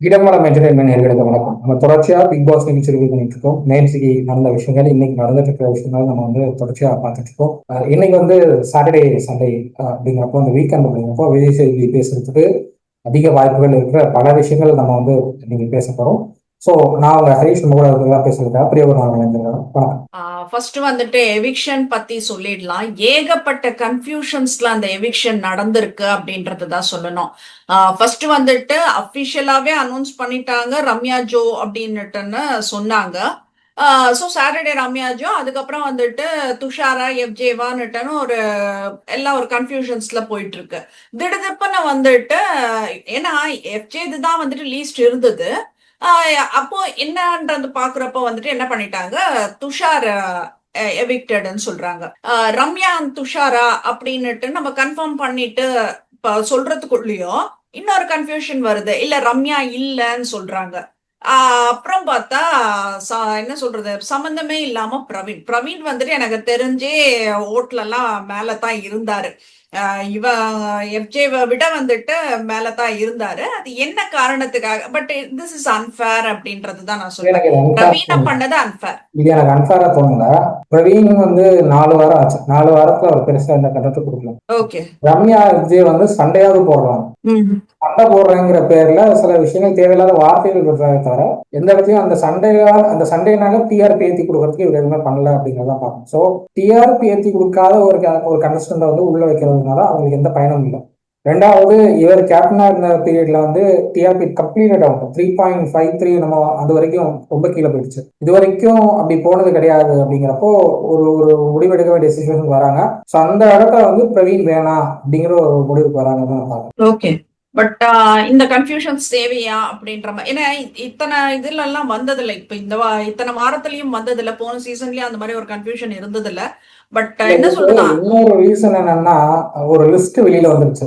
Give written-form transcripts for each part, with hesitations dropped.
இடமலம் entertainment நேர்களுக்கு வணக்கம். நம்ம தொடர்ச்சியா பிக் பாஸ் நிகழ்ச்சி ரிவ்யூ பண்ணிட்டு இருக்கோம். நேற்றுக்கு நடந்த விஷயங்கள், இன்னைக்கு நடந்துட்டு இருக்கிற விஷயங்கள் நம்ம வந்து தொடர்ச்சியா பார்த்துட்டு இருக்கோம். இன்னைக்கு வந்து சாட்டர்டே சண்டே அப்படிங்கிறப்போ, இந்த வீக்கெண்ட் அப்படிங்கிறப்போ விஜய் சேதுபதி பேசுறதுக்கு அதிக வாய்ப்புகள் இருக்கிற பல விஷயங்கள் நம்ம வந்து நீங்க பேச போறோம். ஸோ நான் உங்க ஹரீஷ் நம்ம கூட இருக்கிறதா பேசுறதுக்காக பிரியவரம் வணக்கம். ஃபர்ஸ்ட் வந்துட்டு எவிக்ஷன் பத்தி சொல்லிடலாம். ஏகப்பட்ட கன்ஃபியூஷன்ஸ்ல அந்த எவிக்ஷன் நடந்திருக்கு அப்படின்றது தான் சொல்லணும். ஃபர்ஸ்ட் வந்துட்டு அபிஷியலாவே அனௌன்ஸ் பண்ணிட்டாங்க ரம்யா ஜோ அப்படின்னுட்டுன்னு சொன்னாங்க. ஸோ சாட்டர்டே ரம்யா ஜோ, அதுக்கப்புறம் வந்துட்டு துஷாரா எஃப்ஜேவான்னுட்டுன்னு எல்லாம் ஒரு கன்ஃபியூஷன்ஸ்ல போயிட்டு இருக்கு. திடுதிப்புன்னு வந்துட்டு ஏன்னா எஃப்ஜே இதுதான் வந்துட்டு லீஸ்ட் இருந்தது. அப்போ என்னன்றது பாக்குறப்ப வந்துட்டு என்ன பண்ணிட்டாங்க, துஷார் எவிக்டட்னு சொல்றாங்க. ரம்யா துஷாரா அப்படின்னுட்டு நம்ம கன்ஃபார்ம் பண்ணிட்டு சொல்றதுக்குள்ளயும் இன்னொரு கன்ஃபியூஷன் வருது. இல்ல ரம்யா இல்லன்னு சொல்றாங்க. அப்புறம் பார்த்தா என்ன சொல்றது, சம்பந்தமே இல்லாம பிரவீன் வந்துட்டு எனக்கு தெரிஞ்சே ஓட்ல எல்லாம் மேலதான் இருந்தாரு. இவ எஃப்ஜேவை விட வந்துட்டு மேலதான் இருந்தாரு. அது என்ன காரணத்துக்காக, பட் திஸ் இஸ் அன்ஃபேர் அப்படின்றது தான் நான் சொல்றேன். பிரவீனா பண்ணது அன்ஃபேர். இது எனக்கு அன்ஃபேரா தோணுங்க. பிரவீன் வந்து 4 வாரம் ஆச்சு. 4 வாரத்துல அவர் பெருசா இந்த கட்டத்தை கொடுக்கல. ஓகே. ரம்யா விஜய் வந்து சண்டையாவது போடுறாங்க. சண்டை போடுறேங்கிற பேர்ல சில விஷயங்கள் தேவையில்லாத வார்த்தைகள் விடுறதை தவிர எந்த இடத்துலயும் அந்த சண்டையினால டிஆர்பி ஏத்தி கொடுக்கறதுக்கு இவர் எதுவுமே பண்ணல அப்படிங்கிறதான் பார்க்கணும். ஸோ டிஆர்பி ஏத்தி கொடுக்காத ஒரு கண்டஸ்டன்ட வந்து உள்ள வைக்கிறதுனால அவங்களுக்கு எந்த பயனும் இல்லை. ரெண்டாவது, இவர் கேப்டனா இருந்த பீரியட்ல வந்து டிஆர்பி கம்ப்ளீட்டட் ஆகும் 3.53 நம்ம அது வரைக்கும் ரொம்ப கீழே போயிடுச்சு. இது வரைக்கும் அப்படி போனது கிடையாது. அப்படிங்கிறப்போ ஒரு ஒரு முடிவெடுக்க வேண்டிய டிசிஷனுக்கு வராங்க. ஸோ அந்த இடத்துல வந்து பிரவீன் வேணாம் அப்படிங்கிற ஒரு முடிவுக்கு வராங்க. ஓகே. பட் இந்த கன்ஃபியூஷன்ஸ் தேவையா அப்படின்ற மாதிரி, ஏன்னா இத்தனை இதுல எல்லாம் வந்ததில்லை. இப்ப இத்தனை வாரத்திலயும் வந்ததில்ல, போன சீசன்லயும் அந்த மாதிரி ஒரு கன்ஃபியூஷன் இருந்ததில்ல. பட் என்ன சொல்லலாம், இன்னொரு ரீசன் என்னன்னா, ஒரு லிஸ்ட் வெளியில வந்துருச்சு.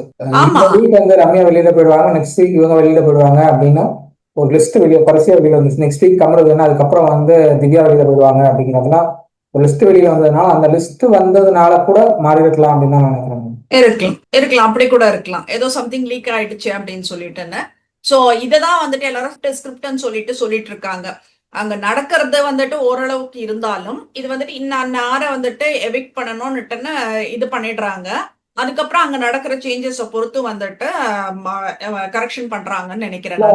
வீக் வந்து ரம்யா வெளியில போயிடுவாங்க, நெக்ஸ்ட் வீக் இவங்க வெளியில போயிடுவாங்க அப்படின்னு ஒரு லிஸ்ட் பரிசையா வெளியில வந்துச்சு. நெக்ஸ்ட் வீக் கமருதுன்னா அதுக்கப்புறம் வந்து திவ்யா வெளியில போயிடுவாங்க அப்படிங்கிறதுலாம் ஒரு லிஸ்ட் வெளியில வந்ததுனால, அந்த லிஸ்ட் வந்ததுனால கூட மாறி இருக்கலாம் அப்படின்னு தான் நினைக்கிறேன். இருக்கலாம் அப்படி கூட இருக்கலாம். ஏதோ சம்திங் லீக் ஆயிடுச்சு அப்படின்னு சொல்லிட்டுன்னு. சோ இததான் வந்துட்டு எல்லாரும் ஸ்கிரிப்ட்னு சொல்லிட்டு இருக்காங்க. அங்க நடக்கிறது வந்துட்டு ஓரளவுக்கு இருந்தாலும் இது வந்துட்டு இன்ன வந்துட்டு எவிக்ட் பண்ணணும்னுட்டுன்னு இது பண்ணிடுறாங்க. அதுக்கப்புறம் அங்க நடக்கிற சேஞ்சஸை பொறுத்து வந்துட்டு கரெக்ஷன் பண்றாங்கன்னு நினைக்கிறேன்.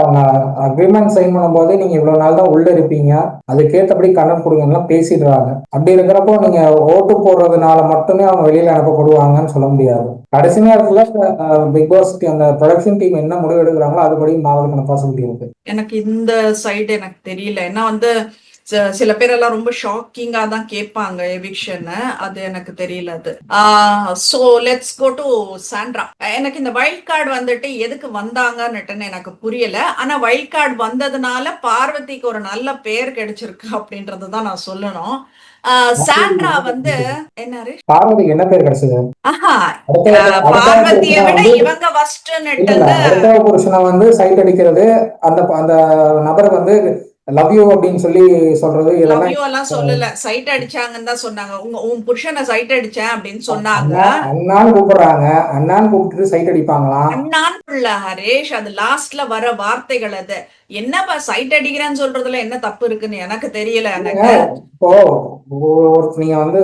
அவங்க அக்ரிமெண்ட் சைன் பண்ணும்போது நீங்க இவ்வளவு நாள் தான் உள்ள இருப்பீங்க, அதுக்கேற்றபடி கடன் கொடுங்க பேசிடுறாங்க. அப்படி இருக்கிறப்போ நீங்க ஓட்டு போடுறதுனால மட்டுமே அவங்க வெளியில அனுப்பப்படுவாங்கன்னு சொல்ல முடியாது. கடைசி நேரத்துல பிக் பாஸ் அந்த ப்ரொடக்ஷன் டீம் என்ன முடிவு எடுக்கிறாங்களோ அதுபடி மாவதுக்கான பாசிபிலிட்டி இருக்கு. எனக்கு இந்த சைடு எனக்கு தெரியல. ஏன்னா வந்து சில பேர் எல்லாம் ரொம்ப ஷாக்கிங்கா தான் கேட்பாங்க எவிக்ஷன். அது எனக்கு தெரியல. அது so let's go to Sandra. எனக்கு இந்த வைல்ட் கார்டு வந்துட்டு எதுக்கு வந்தாங்கன்னுட்டுன்னு எனக்கு புரியல. ஆனா வைல்ட் கார்டு வந்ததுனால பார்வதிக்கு ஒரு நல்ல பேர் கிடைச்சிருக்கு அப்படின்றது தான் நான் சொல்லணும். சாண்ட்ரா வந்து என்ன பார்வதிக்கு என்ன பேர் கிடைச்சது? பார்வதியை விட இவங்க ஃபர்ஸ்ட் புருஷனை வந்து சைட் அடிக்கிறது, அந்த அந்த நபர் வந்து லவ் யூ அப்படின்னு சொல்லி சொல்றது, லவ் யூ எல்லாம் சொல்லல, சைட் அடிச்சாங்கன்னு தான் சொன்னாங்க. உன் புருஷனை சைட் அடிச்சேன் அப்படின்னு சொன்னாங்க. அண்ணான்னு கூப்பிடுறாங்க, அண்ணான்னு கூப்பிட்டு சைட் அடிப்பாங்களா? அண்ணான் புள்ள ஹரேஷ், அது லாஸ்ட்ல வர வார்த்தைகள். அது என்னப்பா சைட் அடிக்கிறேன்னு சொல்றதுல என்ன தப்பு இருக்குன்னு எனக்கு தெரியல. எனக்கு இப்போ நீங்க வந்து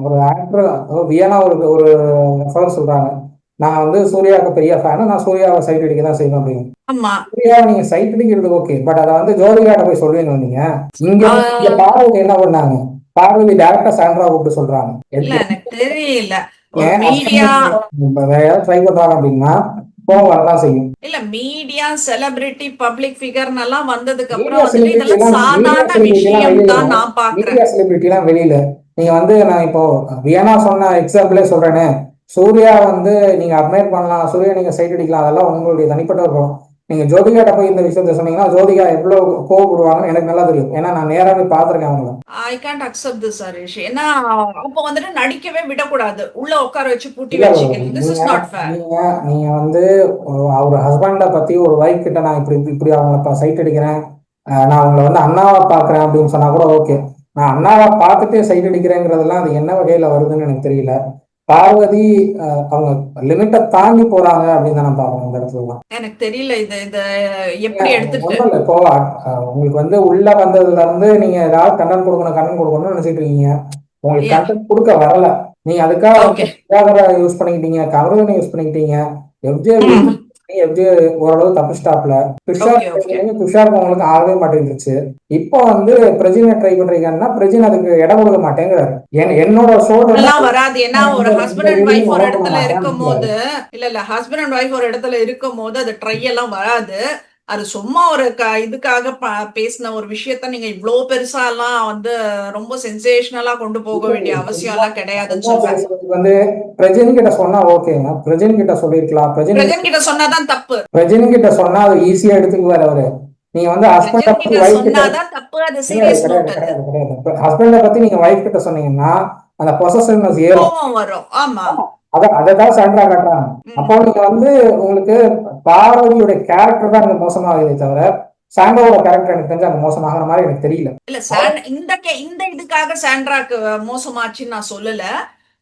ஒரு ஆக்டர் வியனா ஒரு சொல்றாங்க, நான் வந்து சூர்யாவுக்கு பெரிய ஃபேன், நான் சூர்யாவை சைட் அடிக்க தான் செய்வேன் அப்படின்னு. ஆமா, சூர்யாவை நீங்க சைட் அடிக்கிறது ஓகே, பட் அதை வந்து ஜோதிகாட்ட போய் சொல்லுவீங்க. நீங்க இங்க பார்வதி என்ன பண்ணாங்க? பார்வதி டைரக்டா சாண்ட்ரா கூப்பிட்டு சொல்றாங்க. இல்ல எனக்கு தெரியல. ட்ரை பண்றாங்க அப்படின்னா செய்யும். இல்ல மீடியா செலிபிரிட்டி பப்ளிக் ஃபிகர் எல்லாம் வந்ததுக்கு அப்புறம் வந்துட்டு இதெல்லாம் சாதாரண விஷயம் தான் நான் பாக்குறேன். செலிபிரிட்டி எல்லாம் வெளியில நீங்க வந்து, நான் இப்போ வியனா சொன்ன எக்ஸாம்பிளே சொல்றேனே, சூர்யா வந்து நீங்க அட்மையர் பண்ணலாம், சூர்யா நீங்க சைட் அடிக்கலாம், அதெல்லாம் உங்களுடைய தனிப்பட்ட இருக்கும். நீங்க ஜோதிகாட்ட போய் இந்த விஷயத்த சொன்னீங்கன்னா ஜோதிகா எவ்வளவு கோவப்படுவாங்கன்னு எனக்கு நல்லா தெரியும். ஏன்னா நான் நேராவே பாத்திருக்கேன் அவங்கள. ஐ கான்ட் அக்செப்ட் திஸ் ஹரிஷ். ஏன்னா அப்ப வந்துட்டு நடிக்கவே விடக்கூடாது, உள்ள உட்கார வச்சு பூட்டி வச்சுக்கணும். This is not fair. நீங்க வந்து அவர் ஹஸ்பண்ட பத்தி ஒரு வைஃப் கிட்ட நான் இப்படி அவங்கள சைட் அடிக்கிறேன், நான் அவங்கள வந்து அண்ணாவா பாக்குறேன் அப்படின்னு சொன்னா கூட ஓகே. நான் அண்ணாவா பார்த்துட்டே சைட் அடிக்கிறேங்கிறதெல்லாம் அது என்ன வகையில வருதுன்னு எனக்கு தெரியல. பார்வதி அவங்க லிமிட்டை தாண்டி போறாங்க அப்படின்னு தான் நான் பாக்குறேன் இந்த இடத்துல. எனக்கு தெரியல இது இது எப்படி எடுத்துட்டு. ஒண்ணும் இல்லை, இப்போ உங்களுக்கு வந்து உள்ள வந்ததுல இருந்து நீங்க ஏதாவது கண்டென்ட் கொடுக்கணும்னு நினைச்சிட்டு இருக்கீங்க. உங்களுக்கு கண்டென்ட் கொடுக்க வரல, நீங்க அதுக்காக யூஸ் பண்ணிக்கிட்டீங்க, கமருதனை யூஸ் பண்ணிக்கிட்டீங்க, எஃப்ஜே எஃப்ஜே ஓரளவு தப்பிச்சிட்டாப்ல. துஷாருக்கு உங்களுக்கு ஆகவே மாட்டேங்குச்சு. இப்போ வந்து பிரஜினை ட்ரை பண்றீங்கன்னா பிரஜின் அதுக்கு இடம் கொடுக்க மாட்டேங்கிறாரு. என்னோட எல்லாம் வராது. ஏன்னா ஒரு ஹஸ்பண்ட் அண்ட் ஒய்ஃப் ஒரு இடத்துல இருக்கும் போது இல்ல ஹஸ்பண்ட் அண்ட் ஒய்ஃப் ஒரு இடத்துல இருக்கும் போது அது ட்ரை எல்லாம் வராது. அது சும்மா ஒரு இதுக்காக பேசின ஒரு விஷயத்த நீங்க இவ்வளவு பெருசா எல்லாம் வந்து ரொம்ப சென்சேஷனலா கொண்டு போக வேண்டிய அவசியம் எல்லாம் கிடையாதுன்னு சொல்லுவேன். வந்து பிரஜன் கிட்ட சொன்னா ஓகேங்க, பிரஜன் கிட்ட சொல்லிருக்கலாம், பிரஜன் கிட்ட சொன்னாதான் தப்பு. பிரஜன் கிட்ட சொன்னா அது ஈஸியா எடுத்துக்குவாரு அவரு. நீங்க வந்து ஹஸ்பண்ட பத்தி வைஃப் கிட்ட ஹஸ்பண்ட பத்தி நீங்க வைஃப் கிட்ட சொன்னீங்கன்னா அந்த பொசசிவ்னஸ் ஏறும் வரும். ஆமா, அததான் சாண்ட்ரா காட்டுறாங்க. அப்போ நீங்க வந்து உங்களுக்கு பார்வதியோட கேரக்டர் தான் மோசமாகுதே தவிர சாண்ட்ராவோட கேரக்டர் எனக்கு தெரிஞ்சு அந்த மோசமாகிற மாதிரி எனக்கு தெரியல. இல்ல இந்த இதுக்காக சாண்ட்ராக்கு மோசமாச்சுன்னு நான் சொல்லல.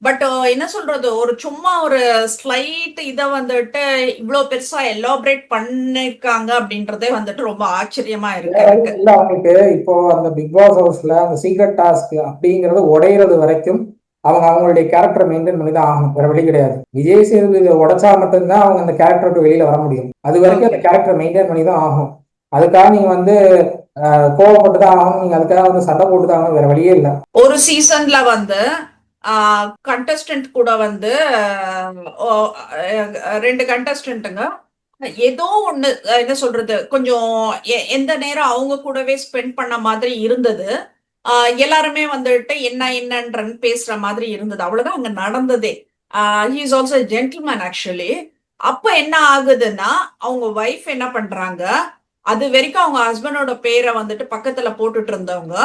பட் என்ன சொல்றது, ஒரு சும்மா ஒரு ஸ்லைட் இதை வந்துட்டு இவ்வளவு பெருசா எலாபரேட் பண்ணிருக்காங்க அப்படின்றதே வந்துட்டு ரொம்ப ஆச்சரியமா இருக்கு. இல்ல அவங்களுக்கு இப்போ அந்த பிக் பாஸ் ஹவுஸ்ல அந்த சீக்ரெட் டாஸ்க் அப்படிங்கறது உடையிறது வரைக்கும் அவங்க அவங்களுடைய கேரக்டரை மெயின்டைன் பண்ணி தான் ஆகணும், வேற வழி கிடையாது. விஜய் சேதுபதி உடைச்சா மட்டும்தான் அவங்க அந்த கேரக்டர் விட்டு வெளியில வர முடியும். அது வரைக்கும் அந்த கேரக்டரை மெயின்டைன் பண்ணி தான் ஆகணும். அதுக்காக நீங்க வந்து கோவப்பட்டு தான் ஆகணும், நீங்க அதுக்காக வந்து சண்டை போட்டு தான் ஆகணும், வேற வழியே இல்லை. ஒரு சீசன்ல வந்து கண்டஸ்டன்ட் கூட வந்து 2 கண்டஸ்டன்ட்டுங்க ஏதோ ஒண்ணு என்ன சொல்றது கொஞ்சம் எந்த நேரம் அவங்க கூடவே ஸ்பெண்ட் பண்ண மாதிரி இருந்தது. எல்லாருமே வந்துட்டு என்னன்றன்னு பேசுற மாதிரி இருந்தது. அவ்வளவுதான் அங்க நடந்ததே. He is also gentleman actually. அப்ப என்ன ஆகுதுன்னா அவங்க ஒய்ஃப் என்ன பண்றாங்க, அது வரைக்கும் அவங்க ஹஸ்பண்டோட பேரை வந்துட்டு பக்கத்துல போட்டுட்டு இருந்தவங்க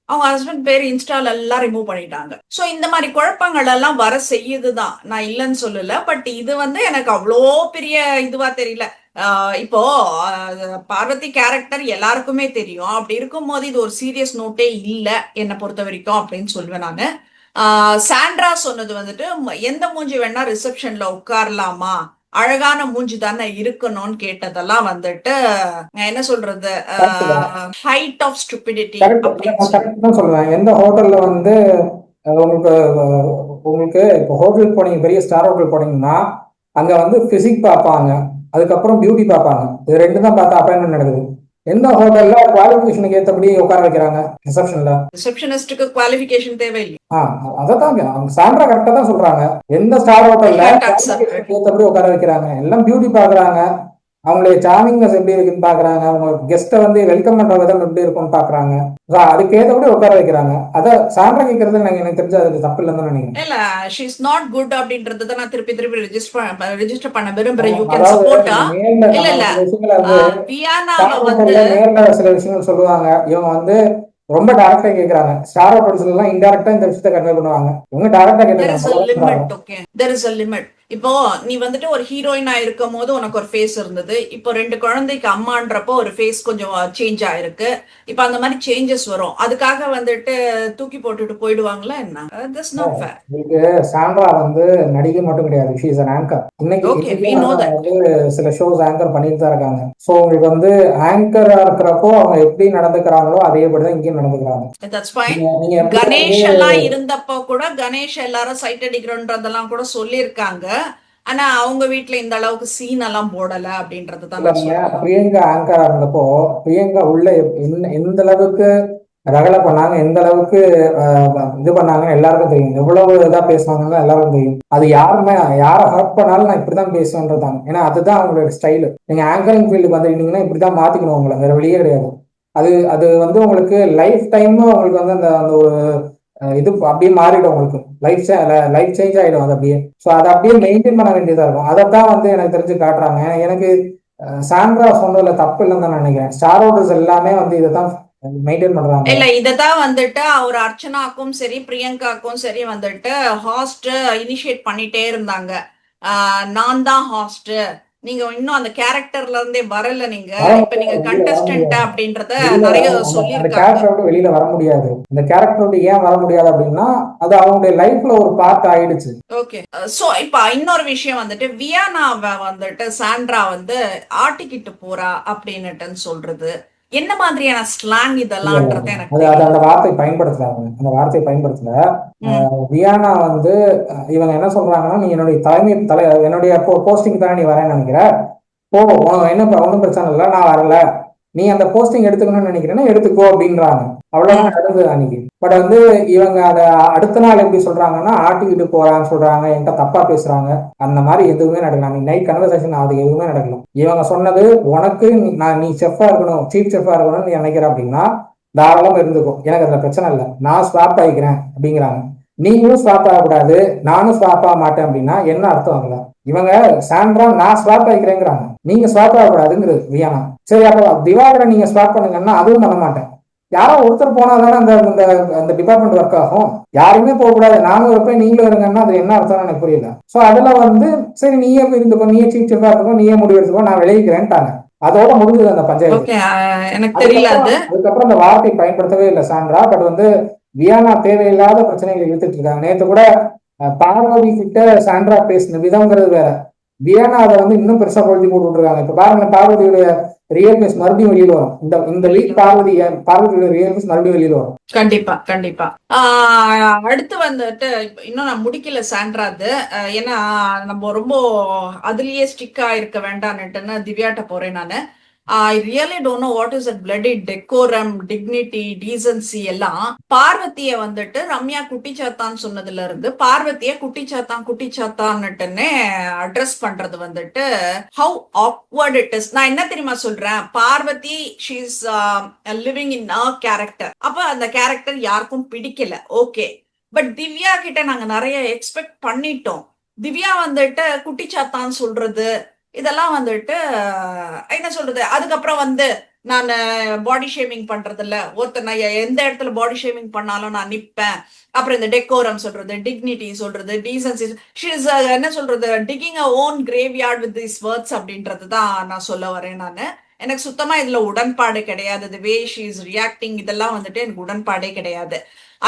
அவங்க ஹஸ்பண்ட் பேர் இன்ஸ்டால எல்லாம் ரிமூவ் பண்ணிட்டாங்க. சோ இந்த மாதிரி குழப்பங்கள் எல்லாம் வர செய்யுதுதான், நான் இல்லைன்னு சொல்லல. பட் இது வந்து எனக்கு அவ்வளோ பெரிய இதுவா தெரியல. இப்போ பார்வதி கேரக்டர் எல்லாருக்குமே தெரியும். அப்படி இருக்கும் போது இது ஒரு சீரியஸ் நோட்டே இல்லை என்னை பொறுத்த வரைக்கும் அப்படின்னு சொல்லுவேன் நானு. சாண்ட்ரா சொன்னது வந்துட்டு எந்த மூஞ்சி வேணா ரிசப்ஷன்ல உட்காரலாமா, அழகான மூஞ்சி தானே இருக்கணும்னு கேட்டதெல்லாம் வந்துட்டு என்ன சொல்றது ஹைட் ஆஃப் ஸ்டூபிடிட்டி அப்படின்னு சொல்லுவேன். எந்த ஹோட்டல்ல வந்து உங்களுக்கு உங்களுக்கு இப்போ ஹோட்டலுக்கு போனீங்க, பெரிய ஸ்டார் ஹோட்டல் போனீங்கன்னா அங்க வந்து பிசிக் பார்ப்பாங்க, அதுக்கப்புறம் பியூட்டி பார்ப்பாங்க. இது 2 தான் பார்த்து அப்பாயின்மெண்ட் நடக்குது. எந்த ஹோட்டல்ல குவாலிஃபிகேஷனுக்கு ஏற்றபடி உட்கார வைக்கிறாங்க ரிசப்ஷன்ல? ரிசப்ஷனிஸ்டுக்கு குவாலிஃபிகேஷன் தேவையில்லை. அதான் சாண்ட்ரா கரெக்டா தான் சொல்றாங்க. எந்த ஸ்டார் ஹோட்டல்ல ஏற்றபடி உட்கார வைக்கிறாங்க? எல்லாம் பியூட்டி பாக்குறாங்க, அவங்களுடைய சார்மிங்னஸ் எப்படி இருக்குன்னு பாக்குறாங்க, அவங்க கெஸ்ட்டை வந்து வெல்கம் பண்ற விதம் எப்படி இருக்கும்னு பாக்குறாங்க. அதுக்கு ஏற்றபடி உட்கார வைக்கிறாங்க. அத சாண்ட்ரா கேட்கறது எனக்கு தெரிஞ்சு அது தப்பு இல்லைன்னு நினைக்கிறேன். இல்ல ஷீ இஸ் நாட் குட் அப்படின்றத நான் திருப்பி ரெஜிஸ்டர் பண்ண விரும்புறேன். You can support. இல்ல இல்ல பியானாவை வந்து நேர்ல சில விஷயங்கள் சொல்லுவாங்க, இவங்க வந்து ரொம்ப டைரக்டா கேக்குறாங்க. ஸ்டார் ஹோட்டல்ஸ்ல எல்லாம் இன்டைரக்டா இந்த விஷயத்தை கன்வே பண்ணுவாங்க, இவங்க டைரக்டா கேக்குறாங்க. there is a limit. இப்போ நீ வந்துட்டு ஒரு ஹீரோயினா இருக்கும் போது உனக்கு ஒரு ஃபேஸ் இருந்தது. இப்போ 2 குழந்தைக்கு அம்மான்றப்போ ஒரு ஃபேஸ் கொஞ்சம் சேஞ்ச் ஆயிருக்கு. இப்போ அந்த மாதிரி சேஞ்சஸ் வரும். அதுக்காக வந்துட்டு தூக்கி போட்டுட்டு போயிடுவாங்களா என்ன? That's not fair. சாண்ட்ரா வந்து நடிகை மட்டும் கிடையாது, she is an anchor. இன்னைக்கு வந்து சில ஷோஸ் ஆங்கர் பண்ணிட்டு தான் இருக்காங்க. சோ உங்களுக்கு வந்து ஆங்கரா இருக்கிறப்போ அவங்க எப்படி நடந்துக்கிறாங்களோ அதேபடிதான் இங்கேயும் நடந்துக்கிறாங்க. That's fine. கணேஷ் எல்லாம் இருந்தப்போ கூட கணேஷ் எல்லாரும் சைட் அடிக்கிறோன்றதெல்லாம் கூட சொல்லியிருக்காங்க. ஆனா அவங்க வீட்டுல இந்த அளவுக்கு சீன் எல்லாம் போடல அப்படின்றதுதான். பிரியங்கா ஆங்கரா இருந்தப்போ பிரியங்கா உள்ள எந்த அளவுக்கு ரகலை பண்ணாங்க, எந்த அளவுக்கு இது பண்ணாங்கன்னு எல்லாருக்கும் தெரியும். எவ்வளவு இதா பேசுவாங்கன்னு எல்லாருக்கும் தெரியும். அது யாருமே யாரை ஹர்ட் பண்ணாலும் நான் இப்படிதான் பேசுவேன்றதாங்க. ஏன்னா அதுதான் அவங்களோட ஸ்டைலு. நீங்க ஆங்கரிங் ஃபீல்டுக்கு வந்துட்டீங்கன்னா இப்படிதான் மாத்திக்கணும் உங்களை, வேற வழியே கிடையாது. அது வந்து உங்களுக்கு லைஃப் டைம் உங்களுக்கு வந்து அந்த அந்த ஒரு இது அப்படியே மாறிடும், உங்களுக்கு லைஃப் சேஞ்ச் ஆயிடும் அது அப்படியே. ஸோ அதை அப்படியே மெயின்டைன் பண்ண வேண்டியதா இருக்கும். அதைத்தான் வந்து எனக்கு தெரிஞ்சு காட்டுறாங்க. எனக்கு சாண்ட்ரா சொன்னதுல தப்பு இல்லைன்னு தான் நினைக்கிறேன். ஸ்டார் ஹோட்டல்ஸ் எல்லாமே வந்து இதைதான் மெயின்டைன் பண்றாங்க. இல்ல இததான் வந்துட்டு அவர் அர்ச்சனாக்கும் சரி பிரியங்காக்கும் சரி வந்துட்டு ஹாஸ்ட் இனிஷியேட் பண்ணிட்டே இருந்தாங்க. நான் தான் ஹாஸ்ட், நீங்க இன்னும் அந்த கேரக்டர்ல இருந்தே வரல. நீங்க வர இப்ப நீங்க முடியாது, வெளியில வர கண்டஸ்டன்ட் முடியாது, அப்படின்றத வெளியில நிறைய அந்த சொல்லியிருக்காங்க. கேரக்டரை விட்டு வெளியில வர முடியாது. இந்த கேரக்டர் விட்டு ஏன் வர முடியாது அப்படின்னா அது அவங்களுடைய லைஃப்ல ஒரு பார்ட் ஆயிடுச்சு. ஓகே. சோ இப்ப இன்னொரு விஷயம் வந்துட்டு வியானாவை வந்துட்டு சாண்ட்ரா வந்து ஆட்டிக்கிட்டு போறா அப்படின்னுட்டுன்னு சொல்றது என்ன மாதிரியான ஸ்லாங் இல்ல இல்ல இதெல்லாம்ன்றது இல்ல. எனக்கு அது அது தெரியல. அந்த வார்த்தை பயன்படுத்தல, அவங்க அந்த வார்த்தையை பயன்படுத்தல. ம். வியானா வந்து இவங்க என்ன சொல்றாங்கன்னா, நீ என்னுடைய என்னுடைய போஸ்டிங் தானே நீ வரேன்னு நினைக்கிற, போ, உனக்கு என்ன ஒன்றும் பிரச்சனை இல்லை, நான் வரல, நீ அந்த போஸ்டிங் எடுத்துக்கணும்னு நினைக்கிறேன்னா எடுத்துக்கோ அப்படின்றாங்க. அவ்வளவுதான் ம். நடந்தது அன்னைக்கு. பட் வந்து இவங்க அதை அடுத்த நாள் எப்படி சொல்றாங்கன்னா, ஆட்டிக்கிட்டு போறான்னு சொல்றாங்க, என்கிட்ட தப்பா பேசுறாங்க, அந்த மாதிரி எதுவுமே நடக்கல. நீ நைட் கன்வர்சேஷன் அது எதுவுமே நடக்கல. இவங்க சொன்னது, உனக்கு நீ செஃப்பா இருக்கணும், சீஃப் செஃப்பா இருக்கணும்னு நீ நினைக்கிற அப்படின்னா தாராளமா இருந்துக்கும், எனக்கு அதுல பிரச்சனை இல்லை, நான் ஸ்வாப் ஆகிக்கிறேன் அப்படிங்கிறாங்க. நீங்களும் ஸ்வாப் ஆகக்கூடாது, நானும் ஸ்வாப் ஆக மாட்டேன் அப்படின்னா என்ன அர்த்தம் அதுல? இவங்க சாண்ட்ரா நான் ஸ்வாப் ஆகிக்கிறேங்கிறாங்க, நீங்க ஸ்வாப் ஆகக்கூடாதுங்கிறது வியானா. சரி, அப்போ திவாகரன் நீங்க ஸ்வாப் பண்ணுங்கன்னா அதுவும் பண்ண மாட்டேன். யாரோ ஒருத்தர் போனாதானே அந்த அந்த அந்த டிபார்ட்மெண்ட் ஒர்க் ஆகும். யாருமே போக கூடாது, நானும் இருப்பேன் நீங்களும் இருங்கன்னா அது என்ன அர்த்தம்னு எனக்கு புரியல. சோ அதுல வந்து சரி நீயே இருந்துக்கோ, நீயே சீஃப் செஃபா இருக்கோ, நீயே முடிவு எடுத்துக்கோ, நான் விளைவிக்கிறேன்ட்டாங்க. அதோட முடிஞ்சது அந்த பஞ்சாயத்து. ஓகே. எனக்கு தெரியல அதுக்கப்புறம் அது. அதுக்கப்புறம் அந்த வார்த்தை பயன்படுத்தவே இல்லை சாண்ட்ரா. பட் வந்து வியானா தேவையில்லாத பிரச்சனைகளை இழுத்துட்டு இருக்காங்க. நேத்து கூட பார்வதி கிட்ட சாண்ட்ரா பேசின விதம்ங்கிறது வேற, வியானா அதை வந்து இன்னும் பெருசா பொழுதி போட்டு இருக்காங்க. இப்ப பாருங்க, பார்வதியுடைய ரியல் ஃபேஸ் மறுபடியும் வெளியில வரும். இந்த இந்த வீக் பார்வதியுடைய ரியல் ஃபேஸ் மறுபடியும் வெளியில வரும். கண்டிப்பா கண்டிப்பா. அடுத்து வந்துட்டு இன்னும் நான் முடிக்கல சாண்ட்ராது. ஏன்னா நம்ம ரொம்ப அதுலயே ஸ்டிக்கா இருக்க வேண்டாம்னுட்டுன்னு திவ்யாட்ட போறேன் நானு. I really don't know what is at bloody decorum, dignity, decency எல்லாம். பார்வதிய வந்துட்டு ரம்யா குட்டிச்சாத்தான்னு சொன்னதுல இருந்து பார்வதிய குட்டிச்சாத்தான்னுட்டுன்னு அட்ரஸ் பண்றது வந்துட்டு ஹவு ஆக்வர்ட் இட் இஸ். நான் என்ன தெரியுமா சொல்றேன், Parvati she is living in a character. அப்ப அந்த கேரக்டர் யாருக்கும் பிடிக்கல, ஓகே. பட் திவ்யா கிட்ட நாங்க நிறைய எக்ஸ்பெக்ட் பண்ணிட்டோம். திவ்யா வந்துட்டு குட்டிச்சாத்தான்னு சொல்றது இதெல்லாம் வந்துட்டு என்ன சொல்றது. அதுக்கப்புறம் வந்து நான் பாடி ஷேமிங் பண்றது இல்ல, ஒருத்தர் நான் எந்த இடத்துல பாடி ஷேமிங் பண்ணாலும் நான் நிப்பேன். அப்புறம் இந்த டெக்கோரம் சொல்றது, டிக்னிட்டி சொல்றது, டீசன்சி, என்ன சொல்றது, digging a own graveyard with this words அப்படின்றது தான் நான் சொல்ல வரேன் நானு. எனக்கு சுத்தமா இதுல உடன்பாடு கிடையாது. தி வே ஷி இஸ் ரியாக்டிங் இதெல்லாம் வந்துட்டு எனக்கு உடன்பாடே கிடையாது.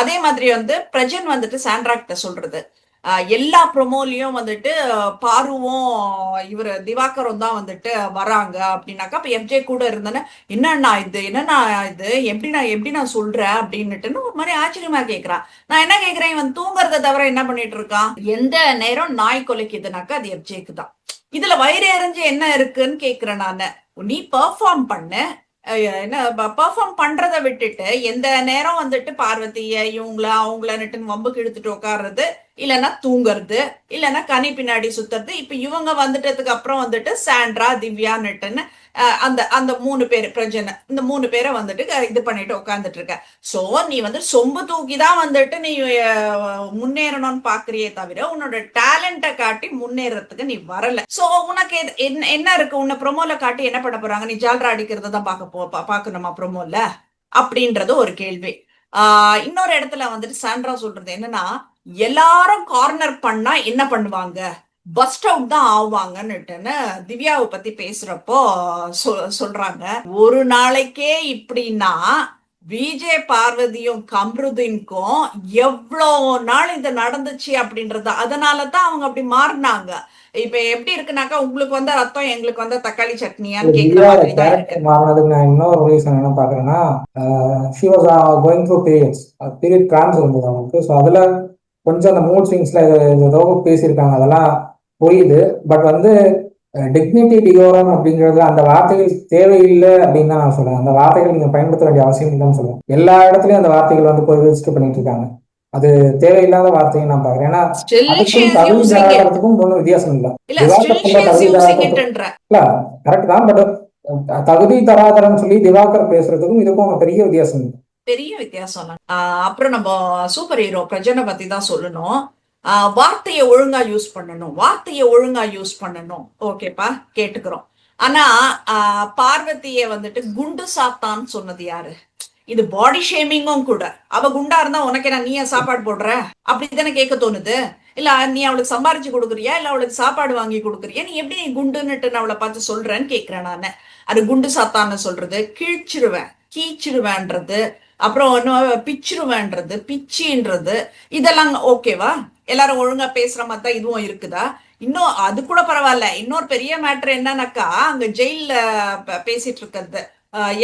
அதே மாதிரி வந்து பிரஜன் வந்துட்டு சாண்ட்ரா கிட்ட சொல்றது, எல்லா ப்ரொமோலையும் வந்துட்டு பாருவும் இவர் திவாகரும் தான் வந்துட்டு வராங்க அப்படின்னாக்கா, அப்ப எஃப்ஜே கூட இருந்தேன்னு என்னன்னா இது எப்படி நான் சொல்றேன் அப்படின்னுட்டுன்னு ஒரு மாதிரி ஆச்சரியமா கேட்கறான். நான் என்ன கேட்கிறேன், இவன் தூங்குறத தவிர என்ன பண்ணிட்டு இருக்கான்? எந்த நேரம் நாய் கொலைக்குதுனாக்கா அது எஃப்ஜேக்கு தான். இதுல வயிறு எறிஞ்சு என்ன இருக்குன்னு கேக்குறேன் நானு. நீ பெர்ஃபார்ம் பண்ண, என்ன பெர்ஃபார்ம் பண்றதை விட்டுட்டு எந்த நேரம் வந்துட்டு பார்வதிய இவங்கள அவங்களன்னுட்டு வம்புக்கு இழுத்துட்டு உட்கார்றது, இல்லைன்னா தூங்குறது, இல்லைன்னா கனி பின்னாடி சுத்துறது. இப்ப இவங்க வந்துட்டதுக்கு அப்புறம் வந்துட்டு சாண்ட்ரா, திவ்யான்னுட்டுன்னு அந்த அந்த 3 பேர் பிரஜனை, இந்த 3 பேரை வந்துட்டு இது பண்ணிட்டு உட்காந்துட்டு இருக்க. சோ நீ வந்து சொம்பு தூக்கிதான் வந்துட்டு நீ முன்னேறணும்னு பாக்குறியே தவிர உன்னோட டேலண்ட காட்டி முன்னேறதுக்கு நீ வரல. சோ உனக்கு என்ன இருக்கு, உன்னை ப்ரொமோல காட்டி என்ன பண்ண போறாங்க? நீ ஜால்ரா அடிக்கிறத தான் பாக்கணுமா ப்ரொமோல அப்படின்றது ஒரு கேள்வி. இன்னொரு இடத்துல வந்துட்டு சாண்ட்ரா சொல்றது என்னன்னா, எல்லாரும் கார்னர் பண்ணா என்ன பண்ணுவாங்க, பஸ்ட் அவுட் தான் ஆவாங்கன்னுட்டுன்னு திவ்யாவை பத்தி பேசுறப்போ சொல்றாங்க. ஒரு நாளைக்கே இப்படின்னா விஜே பார்வதியும் கம்ருதீனுக்கும் எவ்வளவு நாள் இது நடந்துச்சு அப்படின்றது, அதனாலதான் அவங்க அப்படி மாறினாங்க. இப்ப எப்படி இருக்குனாக்கா, உங்களுக்கு வந்த ரத்தம் எங்களுக்கு வந்த தக்காளி சட்னியான்னு கேக்குற திவ்யாவோட மாதிரி தான் இருக்கு. கேரக்டர் மாறினதுக்கு நான் இன்னொரு ரீசன் என்ன பாக்குறேன்னா, she was going through period trance இருந்தது அவங்களுக்கு. ஸோ அதுல கொஞ்சம் அந்த மூட் ஸ்விங்ஸ்ல ஏதோ பேசியிருக்காங்க, அதெல்லாம் புரியுது. பட் வந்து டிக்னிட்டி டிகோரம் அப்படிங்கிறது அந்த வார்த்தைகள் தேவையில்லை அப்படின்னு தான் நான் சொல்றேன். அந்த வார்த்தைகள் நீங்க பயன்படுத்த வேண்டிய அவசியம் இல்லைன்னு சொல்லுவேன். எல்லா இடத்துலயும் அந்த வார்த்தைகள் வந்து போய் வேஸ்ட் பண்ணிட்டு இருக்காங்க. அது தேவையில்லாத வார்த்தையை நான் பாக்குறேன். ஏன்னா Still she அதுக்கும் is தகுதி using it. தராதரத்துக்கும் ஒன்றும் வித்தியாசம் இல்லை. இல்ல, still திவாகர் she சொல்ற is தகுதி using it தராதரத்துக்கும் ன்ற இல்ல, கரெக்ட் தான். பட் தகுதி தராதரன்னு சொல்லி திவாகர் பேசுறதுக்கும் இதுக்கும் பெரிய வித்தியாசம் இல்லை. பெரிய வித்தியாசம். அப்புறம் நம்ம சூப்பர் ஹீரோ பிரஜனை பத்தி தான் சொல்லணும். வார்த்தையை ஒழுங்கா யூஸ் பண்ணணும், ஓகேப்பா, கேட்டுக்கிறோம். ஆனா பார்வதியை வந்துட்டு குண்டு சாத்தான்னு சொன்னது யாரு? இது பாடி ஷேமிங்கும் கூட. அவ குண்டா இருந்தா உனக்கு என்ன, நீ ஏன் சாப்பாடு போடுற அப்படித்தானே கேட்க தோணுது. இல்ல நீ அவளுக்கு சம்பாரிச்சு கொடுக்குறியா, இல்ல அவளுக்கு சாப்பாடு வாங்கி கொடுக்குறியா, நீ எப்படி குண்டுன்னுட்டு நான் அவளை பார்த்து சொல்றேன்னு கேக்குறேன் நானு. அது குண்டு சாத்தான்னு சொல்றது, கீழ்ச்சிருவேன் கீச்சிருவேன்றது, அப்புறம் பிச்சிருவேன்றது, பிச்சின்றது, இதெல்லாம் ஓகேவா? எல்லாரும் ஒழுங்கா பேசுற மாதிரி தான் இதுவும் இருக்குதா? இன்னும் அது கூட பரவாயில்ல. இன்னொரு பெரிய மேட்ரு என்னன்னாக்கா, அங்க ஜெயில பேசிட்டு இருக்கிறது,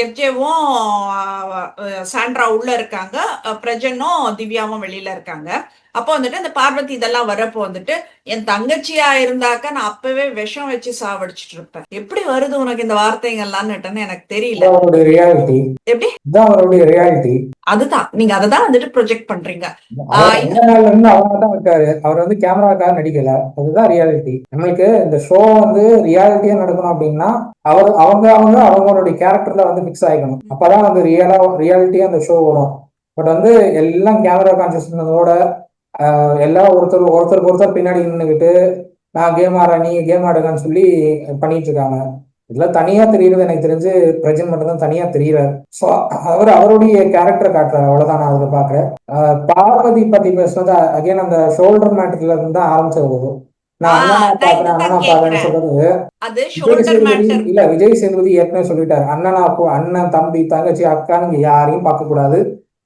எஃப்ஜேவும் சாண்ட்ரா உள்ள இருக்காங்க, பிரஜனும் திவ்யாவும் வெளியில இருக்காங்க. அப்போ வந்துட்டு இந்த பார்வதி இதெல்லாம் வரப்போ வந்துட்டு, என் தங்கச்சியா இருந்தாக்க நான் அப்பவே விஷம் வச்சு சாவடிச்சிட்டு இருப்பேன். எப்படி வருது உனக்கு இந்த வார்த்தைகள்லாம்னுட்டுன்னு எனக்கு தெரியல. ரியாலிட்டி எப்படி அவருடைய ரியாலிட்டி அதுதான் நீங்க அததான் வந்துட்டு ப்ரொஜெக்ட் பண்றீங்க. அவங்கதான் இருக்காரு. அவர் வந்து கேமராக்காக நடிக்கல. அதுதான் ரியாலிட்டி. நம்மளுக்கு இந்த ஷோ வந்து ரியாலிட்டியா நடக்கணும் அப்படின்னா அவங்களுடைய கேரக்டர்ல வந்து பிக்ஸ் ஆகிக்கணும். அப்பதான் வந்து ரியாலிட்டியா அந்த ஷோ வரும். பட் வந்து எல்லாம் கேமரா கான்சியஸ்னஸோட எல்லாம் ஒருத்தருக்கு ஒருத்தர் பின்னாடி நின்றுக்கிட்டு நான் கேம் ஆடுறேன், நீங்க கேம் ஆடுங்கன்னு சொல்லி பண்ணிட்டு இருக்காங்க. இதெல்லாம் தனியா தெரியுறது எனக்கு தெரிஞ்சு பிரஜன் மட்டும் தான் தனியா தெரியுறாரு. ஸோ அவருடைய கேரக்டர் காட்டுறாரு, அவ்வளவுதான் நான் அதுல பாக்குறேன். பார்வதி பத்தி பேசுறது அகைன் அந்த ஷோல்டர் மேட்டர்ல இருந்து தான் ஆரம்பிச்சது. நான் அண்ணனா பாக்குறேன்னு சொல்றது விஜய் சேதுபதி ஏற்கனவே சொல்லிட்டாரு, அண்ணன் தம்பி தங்கச்சி அக்கான்னு யாரையும் பார்க்க கூடாது,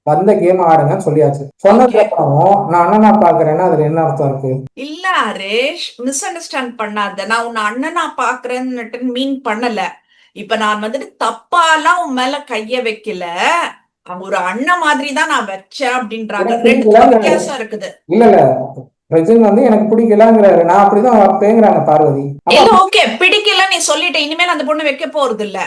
வந்த கேம் ஆடுங்கன்னு சொல்லியாச்சு. சொன்னதுக்கு அப்புறம் நான் அண்ணனா பாக்குறேன்னா அதுல என்ன அர்த்தம் இருக்கு? இல்ல ஹரேஷ், மிஸ் அண்டர்ஸ்டாண்ட் பண்ணாத. நான் உன்னை அண்ணனா பாக்குறேன்னு மீன் பண்ணல. இப்ப நான் வந்துட்டு தப்பாலாம் உன் மேல கைய வைக்கல, ஒரு அண்ணன் மாதிரி தான் நான் வச்சேன் அப்படின்றாங்க. ரெண்டு வித்தியாசம் இருக்குது. இல்ல பிரஜன் வந்து எனக்கு பிடிக்கலங்கிறாரு, நான் அப்படிதான் வைப்பேங்கிறாங்க பார்வதி. இல்ல ஓகே, பிடிக்கல நீ சொல்லிட்ட, இனிமேல் அந்த பொண்ணு வைக்க போறது இல்ல.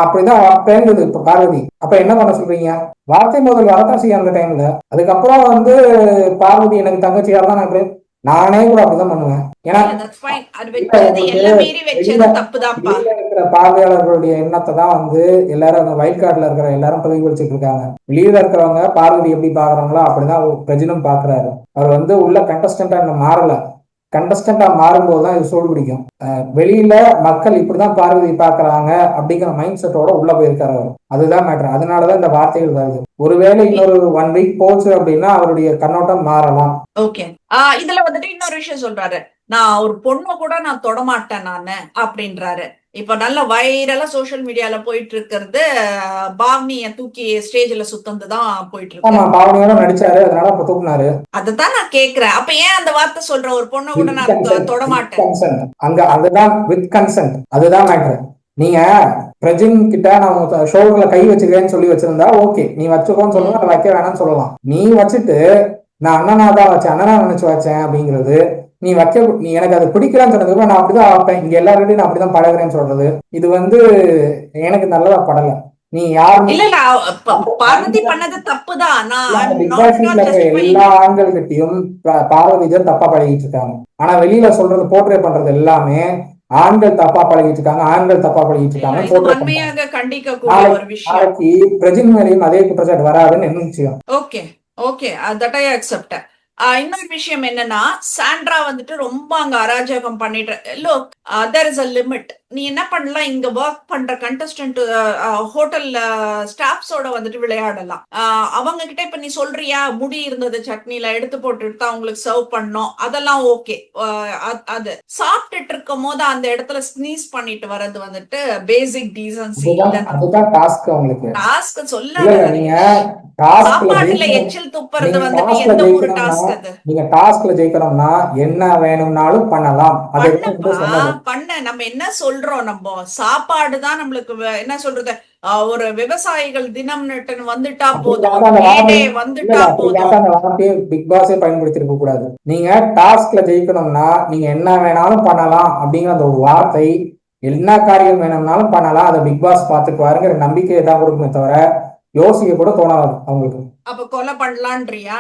அப்படிதான் வைப்பேங்குது இப்ப பார்வதி. அப்ப என்ன பண்ண சொல்றீங்க? வார்த்தை முதல் வரதான் செய்யும் அந்த டைம்ல. அதுக்கப்புறம் வந்து பார்வதி எனக்கு தங்கச்சியா தான் நானே கூட அப்படிதான் பண்ணுவேன். ஏன்னா இருக்கிற பார்வையாளர்களுடைய எண்ணத்தை தான் வந்து எல்லாரும் அந்த வைல்ட் கார்டுல இருக்கிற எல்லாரும் பிரதிபலிச்சுட்டு இருக்காங்க. வெளியில இருக்கிறவங்க பார்வதி எப்படி பாக்குறாங்களோ அப்படிதான் பிரஜனும் பாக்குறாரு. அவர் வந்து உள்ள கண்டஸ்டன்டா மாறல. கண்டஸ்டன்டா மாறும்போது தான் இது சோடு பிடிக்கும். வெளியில மக்கள் இப்படிதான் பார்வதி பாக்குறாங்க அப்படிங்கிற மைண்ட் செட்டோட உள்ள போயிருக்காரு அவர். அதுதான் மேட்டர். அதனாலதான் இந்த வார்த்தைகள் வருது. ஒருவேளை இன்னொரு 1 வீக் போச்சு அப்படின்னா அவருடைய கண்ணோட்டம் மாறலாம். ஓகே, இதுல வந்துட்டு இன்னொரு விஷயம் சொல்றாரு, நான் ஒரு பொண்ணை கூட நான் தொடமாட்டேன் நானு அப்படின்றாரு. இப்ப நல்ல வைரலா சோசியல் மீடியால போயிட்டு இருக்கிறது பாவனிய தூக்கி ஸ்டேஜ்ல சுத்தந்துதான் போயிட்டு இருக்கு. பாவனியோட நடிச்சாரு, அதனால இப்ப தூக்குனாரு. அததான் நான் கேக்குறேன், அப்ப ஏன் அந்த வார்த்தை சொல்ற, ஒரு பொண்ணை கூட நான் தொடமாட்டேன் அங்க? அதுதான் வித் கன்சென்ட். அதுதான் மேட்டர். நீங்க பிரஜன் கிட்ட நான் ஷோல்டர்ல கை வச்சுக்கிறேன்னு சொல்லி வச்சிருந்தா ஓகே, நீ வச்சுக்கோன்னு சொல்லுங்க, வைக்க வேணாம்னு சொல்லலாம். நீ வச்சுட்டு நான் அண்ணனா தான் வச்சேன், அண்ணனா நினைச்சு வச்சேன் அப்படிங்கிறது, நீ எனக்கு அது பிடிக்கலான்னு சொன்னதுக்கு நான் அப்படிதான் வைப்பேன், இங்க எல்லாருக்கிட்டையும் நான் அப்படிதான் பழகுறேன்னு சொல்றது, இது வந்து எனக்கு நல்லதா படல. நீ யாரு பார்வதி பண்ணது தப்புதான். எல்லா ஆண்கள்கிட்டையும் பார்வதி தான் தப்பா பழகிட்டு இருக்காங்க. ஆனா வெளியில சொல்றது போர்ட்ரே பண்றது எல்லாமே ஆண்கள் தப்பா பழகிட்டு இருக்காங்க, ஆண்கள் தப்பா பழகிட்டு இருக்காங்க. நாளைக்கு பிரஜன் மேலையும் அதே குற்றச்சாட்டு வராதுன்னு என்ன நிச்சயம்? Okay okay, that I accept. இன்னொரு விஷயம் என்னன்னா, சாண்ட்ரா வந்துட்டு ரொம்ப அங்க அராஜகம் பண்ணிட்டு, look there is a limit. நீ என்ன பண்ணலாம், இங்க ஒர்க் பண்ற கண்டஸ்டன்ட் ஹோட்டல் ஸ்டாஃப்ஸோட வந்துட்டு விளையாடலாம். அவங்க கிட்ட இப்ப நீ சொல்றியா, முடி இருந்தது சட்னில எடுத்து போட்டு அவங்களுக்கு சர்வ் பண்ணோம், அதெல்லாம் ஓகே. அது சாப்பிட்டுட்டு இருக்கும் போது அந்த இடத்துல ஸ்னீஸ் பண்ணிட்டு வர்றது வந்துட்டு பேசிக் டீசன்சி. டாஸ்க் சொல்ல சாப்பாட்டுல எச்சில் துப்புறது வந்துட்டு எந்த ஒரு டாஸ்க் அது? நீங்க டாஸ்க்ல ஜெயிக்கணும்னா என்ன வேணும்னாலும் பண்ணலாம். பண்ண நம்ம என்ன சொல்றோம், நம்ம சாப்பாடு தான் நம்மளுக்கு என்ன சொல்றது, ஒரு விவசாயிகள் தினம்னு வந்துட்டா போதும், வந்துட்டா போதும். பிக் பாஸே பயன்படுத்தி இருக்க கூடாது. நீங்க டாஸ்க்ல ஜெயிக்கணும்னா நீங்க என்ன வேணாலும் பண்ணலாம் அப்படிங்கிற அந்த ஒரு வார்த்தை, என்ன காரியம் வேணும்னாலும் பண்ணலாம், அதை பிக் பாஸ் பாத்துக்குவாருங்கிற நம்பிக்கையை தான் கொடுக்குமே தவிர யோசிக்க கூட தோணாது அவங்களுக்கு. அப்ப கொலை பண்ணலான்றியா?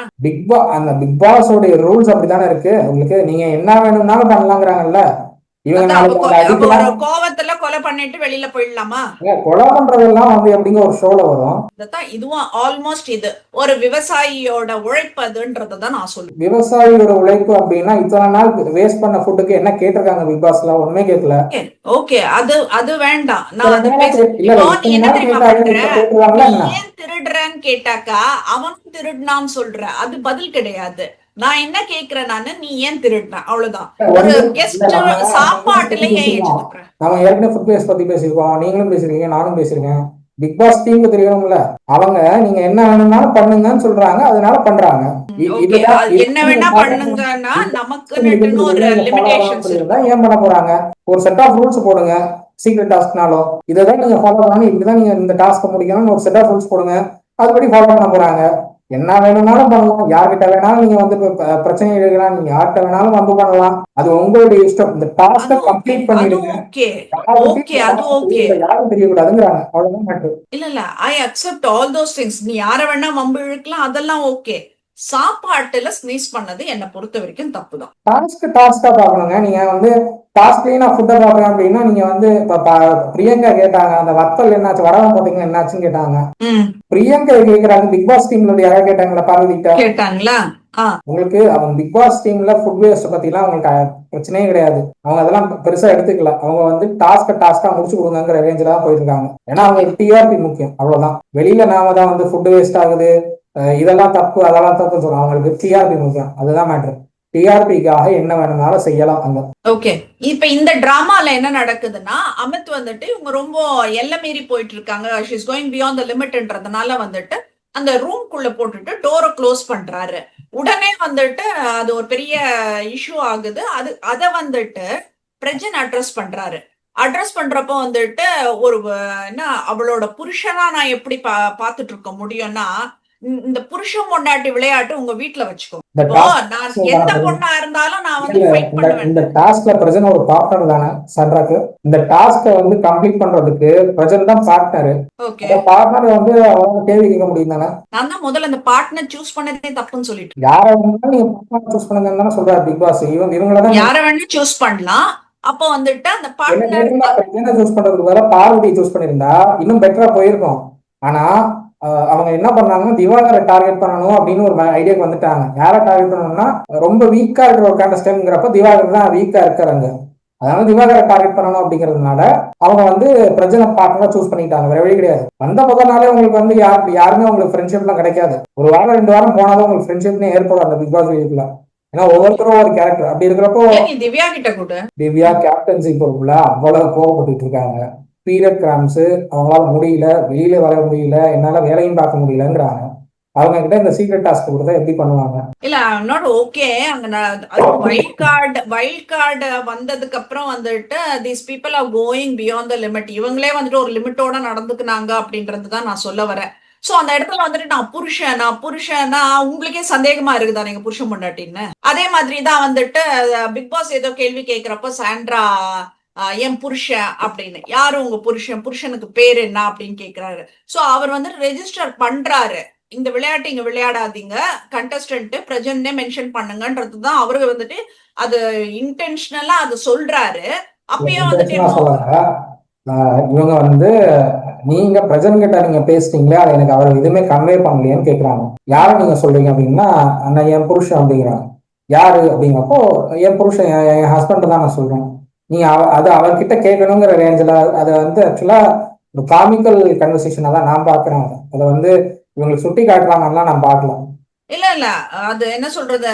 அந்த பிக் பாஸ் உடைய ரூல்ஸ் அப்படித்தானே இருக்கு உங்களுக்கு. நீங்க என்ன வேணும்னாலும் பண்ணலாங்கிறாங்கல்ல. இவங்க அதான் நாளைக்கு அந்த அப்ப ஒரு அடிக்கலாம். கோவத்துல கொலை பண்ணிட்டு வெளியில போயிடலாமா? கொலை பண்றதெல்லாம் வந்து எப்படிங்க ஒரு ஷோல வரும்? அதான் இதுவும் ஆல்மோஸ்ட் இது ஒரு விவசாயியோட உழைப்பு அதுன்றதான் நான் சொல்லுவேன். விவசாயியோட உழைப்பு அப்படின்னா இத்தனை நாள் வேஸ்ட் பண்ண ஃபுட்டுக்கு என்ன கேட்டிருக்காங்க பிக் பாஸ்ல? ஒண்ணுமே கேட்கல. ஓகே, அது அது வேண்டாம், நான் இத்தனை அது நாளா பேச. இல்ல இப்போ இல்ல நீ இத்தனை என்ன நாள் தெரியுமா கேட்டாங்க, பண்ற? இப்ப நீ கேட்டுருவாங்களா என்ன? ஏன் திருடுறன்னு கேட்டாக்கா அவனும் திருடுனான்னு சொல்ற, அது பதில் கிடையாது. நான் என்ன கேக்குறேன், நானு நீ ஏன் திருடுன, அவ்வளவுதான். ஒரு இல்ல கெஸ்ட் நம்ம சாப்பாட்டுல பத்தி ஏன் எச்சு பேசிருக்கோம். துப்புற? நம்ம ஏற்கனவே ஃபுட் வேஸ்ட் பத்தி பேசியிருக்கோம். நீங்களும் பேசிருக்கீங்க, நானும் பேசியிருக்கேன். பிக் பாஸ் டீமுக்கு தெரியணும்ல. அவங்க நீங்க என்ன வேணும்னாலும் பண்ணுங்கன்னு சொல்றாங்க, அதனால பண்றாங்க. ஓகே, இதுதான் என்ன வேணா பண்ணுங்கன்னா நமக்குன்னுட்டுன்னு ஒரு நீங்க ஃபாலோ பண்ணணும்னு லிமிடேஷன்ஸ் சொல்லியிருந்தா இருக்கணும். ஏன் பண்ண போறாங்க? ஒரு செட் ஆஃப் ரூல்ஸ் போடுங்க. சீக்ரெட் டாஸ்க்னாலும் இதைதான் நீங்க ஃபாலோ பண்ணணும், இப்படிதான் நீங்க இந்த டாஸ்க்கை முடிக்கணும்னு ஒரு செட் ஆஃப் ரூல்ஸ் போடுங்க. அதுபடி ஃபாலோ பண்ண போறாங்க. என்ன வேணும்னாலும் பண்ணலாம், யார்கிட்ட வேணாலும் நீங்க வந்து பிரச்சனை எழுதலாம், நீங்க யார்கிட்ட வேணாலும் வந்து பண்ணலாம். அது உங்களுடைய இஷ்டம். இந்த டாஸ்கை அது ஓகே, கம்ப்ளீட் அது பண்ணிடுங்க. ஓகே, யாருக்கிட்டையும் ஓகே, இந்த அது டாஸ்க் ஓகே. யாரும் தெரியக்கூடாதுங்கிறாங்க. அவ்வளவுதான் மேட்ரு. இல்ல, I accept all those things. நீ யார வேணா வம்பு இழுக்கலாம், அதெல்லாம் ஓகே. சாப்பாட்டுல ஸ்னீஸ் பண்ணது என்ன பொறுத்த வரைக்கும் தப்புதான். டாஸ்கா பார்க்கணுங்க. நீங்க வந்து டாஸ்க்லயும் நான் ஃபுட்டை பார்ப்பேன் அப்படின்னா, நீங்க வந்து பிரியங்கா கேட்டாங்க அந்த வத்தல் என்னாச்சு, வடகம் போட்டீங்க என்னாச்சுன்னு கேட்டாங்க. பிரியங்கா கேக்குறாங்க, பிக் பாஸ் டீம்ல யாராவது கேட்டாங்களா? பார்வதிட்டா கேட்டாங்களா? உங்களுக்கு அவங்க பிக் பாஸ் டீம்ல ஃபுட் வேஸ்ட் பத்தி எல்லாம் அவங்களுக்கு பிரச்சனையே கிடையாது. அவங்க அதெல்லாம் பெருசா எடுத்துக்கல. அவங்க வந்து டாஸ்கா முடிச்சு கொடுங்கிற ரேஞ்சில தான் போயிட்டு இருக்காங்க. ஏன்னா அவங்களுக்கு டிஆர்பி முக்கியம், அவ்வளவுதான். வெளியில நாம தான் வந்து ஃபுட் வேஸ்ட் ஆகுது, இதெல்லாம் தப்பு அதெல்லாம் தப்புன்னு சொல்றோம். அவங்களுக்கு டிஆர்பி முக்கியம், அதுதான் மேட்ரு. டிஆர்பிக்காக என்ன வேணும்னாலும் செய்யலாம் அங்க. ஓகே, இப்ப இந்த டிராமால என்ன நடக்குதுன்னா, அமித் வந்துட்டு இவங்க ரொம்ப எல்லை மீறி போயிட்டு இருக்காங்க, she is going beyond the லிமிட்ன்றதுனால வந்துட்டு அந்த ரூம்குள்ள போட்டுட்டு டோரை க்ளோஸ் பண்றாரு. உடனே வந்துட்டு அது ஒரு பெரிய இஷ்யூ ஆகுது. அத வந்துட்டு பிரஜன் அட்ரஸ் பண்றாரு. அட்ரஸ் பண்றப்போ வந்துட்டு ஒரு என்ன, அவளோட புருஷனா நான் எப்படி பாத்துட்டு இருக்க முடியும்னா, இந்த புருஷன் பொண்டாட்டி விளையாட்டு உங்க வீட்டுல வச்சுக்கோ. இப்போ நான் எந்த பொண்ணா இருந்தாலும் நான் வந்து ஃபைட் பண்ணுவேன். இந்த டாஸ்க்ல பிரஜன் ஒரு பார்ட்னர் தானே சன்ராக்கு. இந்த டாஸ்கை வந்து கம்ப்ளீட் பண்றதுக்கு பிரஜன் தான் பார்ட்னர். ஓகே, பார்ட்னர் வந்து அவங்க கேள்வி கேட்க முடியும் தானே. நான் தான் முதல்ல அந்த பார்ட்னர் சூஸ் பண்ணதே தப்புன்னு சொல்லிட்டு. யார வேணாலும் நீங்க பார்ட்னர் சூஸ் பண்ணுங்கன்னு தானே சொல்றாரு பிக் பாஸ். இவங்கள தான் யார வேணா சூஸ் பண்ணலாம். அப்போ வந்துட்டு அந்த பார்ட்னர் பிரஜனை சூஸ் பண்றதுக்கு பதிலா பார்வதி சூஸ் பண்ணிருந்தா இன்னும் பெட்டரா போயிருக்கும். ஆனா அவங்க என்ன பண்ணாங்கன்னா திவாகரை டார்கெட் பண்ணணும் அப்படின்னு ஒரு ஐடியாக்கு வந்துட்டாங்க. யாரை டார்கெட் பண்ணணும்னா ரொம்ப வீக்கா இருக்கிற ஒரு கண்டஸ்டன்ட்ங்கிறப்ப திவாகர் தான் வீக்கா இருக்கிறாங்க. அதனால திவாகரை டார்கெட் பண்ணணும் அப்படிங்கிறதுனால அவங்க வந்து பிரஜனை பார்ட்னரா சூஸ் பண்ணிட்டாங்க. வேற வழி கிடையாது. வந்த முதல் நாளே உங்களுக்கு வந்து யாருமே உங்களுக்கு ஃப்ரெண்ட்ஷிப்லாம் கிடைக்காது. ஒரு வாரம் 2 வாரம் போனாலும் உங்களுக்கு ஃப்ரெண்ட்ஷிப்னே ஏற்படும் அந்த பிக் பாஸ் வீட்டுல. ஏன்னா ஒவ்வொருத்தரும் ஒரு கேரக்டர். அப்படி இருக்கிறப்போ திவ்யா கிட்ட கூட திவ்யா கேப்டன்சி பொறுப்புல அவ்வளவு கோவப்பட்டு இருக்காங்க. பீரியட் கிராம்ஸ், அவங்களால முடியல, வெளியில வர முடியல, என்னால வேலையும் பார்க்க முடியலங்கிறாங்க. அவங்க கிட்ட இந்த சீக்ரெட் டாஸ்க் கொடுத்தா எப்படி பண்ணுவாங்க? இல்ல, ஐம் நாட் ஓகே. அங்க வைல்ட் கார்டு வந்ததுக்கு அப்புறம் வந்துட்டு these people are going beyond the limit. இவங்களே வந்துட்டு ஒரு லிமிட்டோட நடந்துக்குனாங்க அப்படின்றது தான் நான் சொல்ல வரேன். சோ அந்த இடத்துல வந்துட்டு நான் புருஷனா உங்களுக்கே சந்தேகமா இருக்குதா நீங்க புருஷன் பொண்டாட்டின்னு? அதே மாதிரிதான் வந்துட்டு பிக் பாஸ் ஏதோ கேள்வி கேட்கிறப்ப சாண்ட்ரா என் புருஷன் அப்படின்னு, யாரு உங்க புருஷனுக்கு பேர் என்ன அப்படின்னு கேக்குறாரு. சோ அவர் வந்து ரெஜிஸ்டர் பண்றாரு, இந்த விளையாட்டு இங்க விளையாடாதீங்க, கண்டஸ்டன்ட் பிரஜன்னே மென்ஷன் பண்ணுங்கன்றதுதான் அவரு வந்துட்டு அது இன்டென்ஷனலா அது சொல்றாரு. அப்பயும் வந்துட்டு இவங்க வந்து நீங்க பிரஜன் கிட்ட நீங்க பேசிட்டீங்களே, அது எனக்கு அவர் எதுவுமே கன்வே பண்ணலையேன்னு கேட்கறாங்க. யாரை நீங்க சொல்றீங்க அப்படின்னா, நான் என் புருஷன் அப்படிங்கிறாங்க. யாரு அப்படிங்கிறப்போ என் புருஷன் என் ஹஸ்பண்ட் தான் நான் சொல்றேன். நீங்க அது அவர்கிட்ட கேட்கணுங்கிற ரேஞ்சில் அதை வந்து ஆக்சுவலா ஒரு காமிக்கல் கன்வர்சேஷனா தான் நான் பாக்குறேன். அதை வந்து இவங்களுக்கு சுட்டி காட்டுறாங்கன்னா நான் பார்க்கலாம். இல்ல அது என்ன சொல்றது,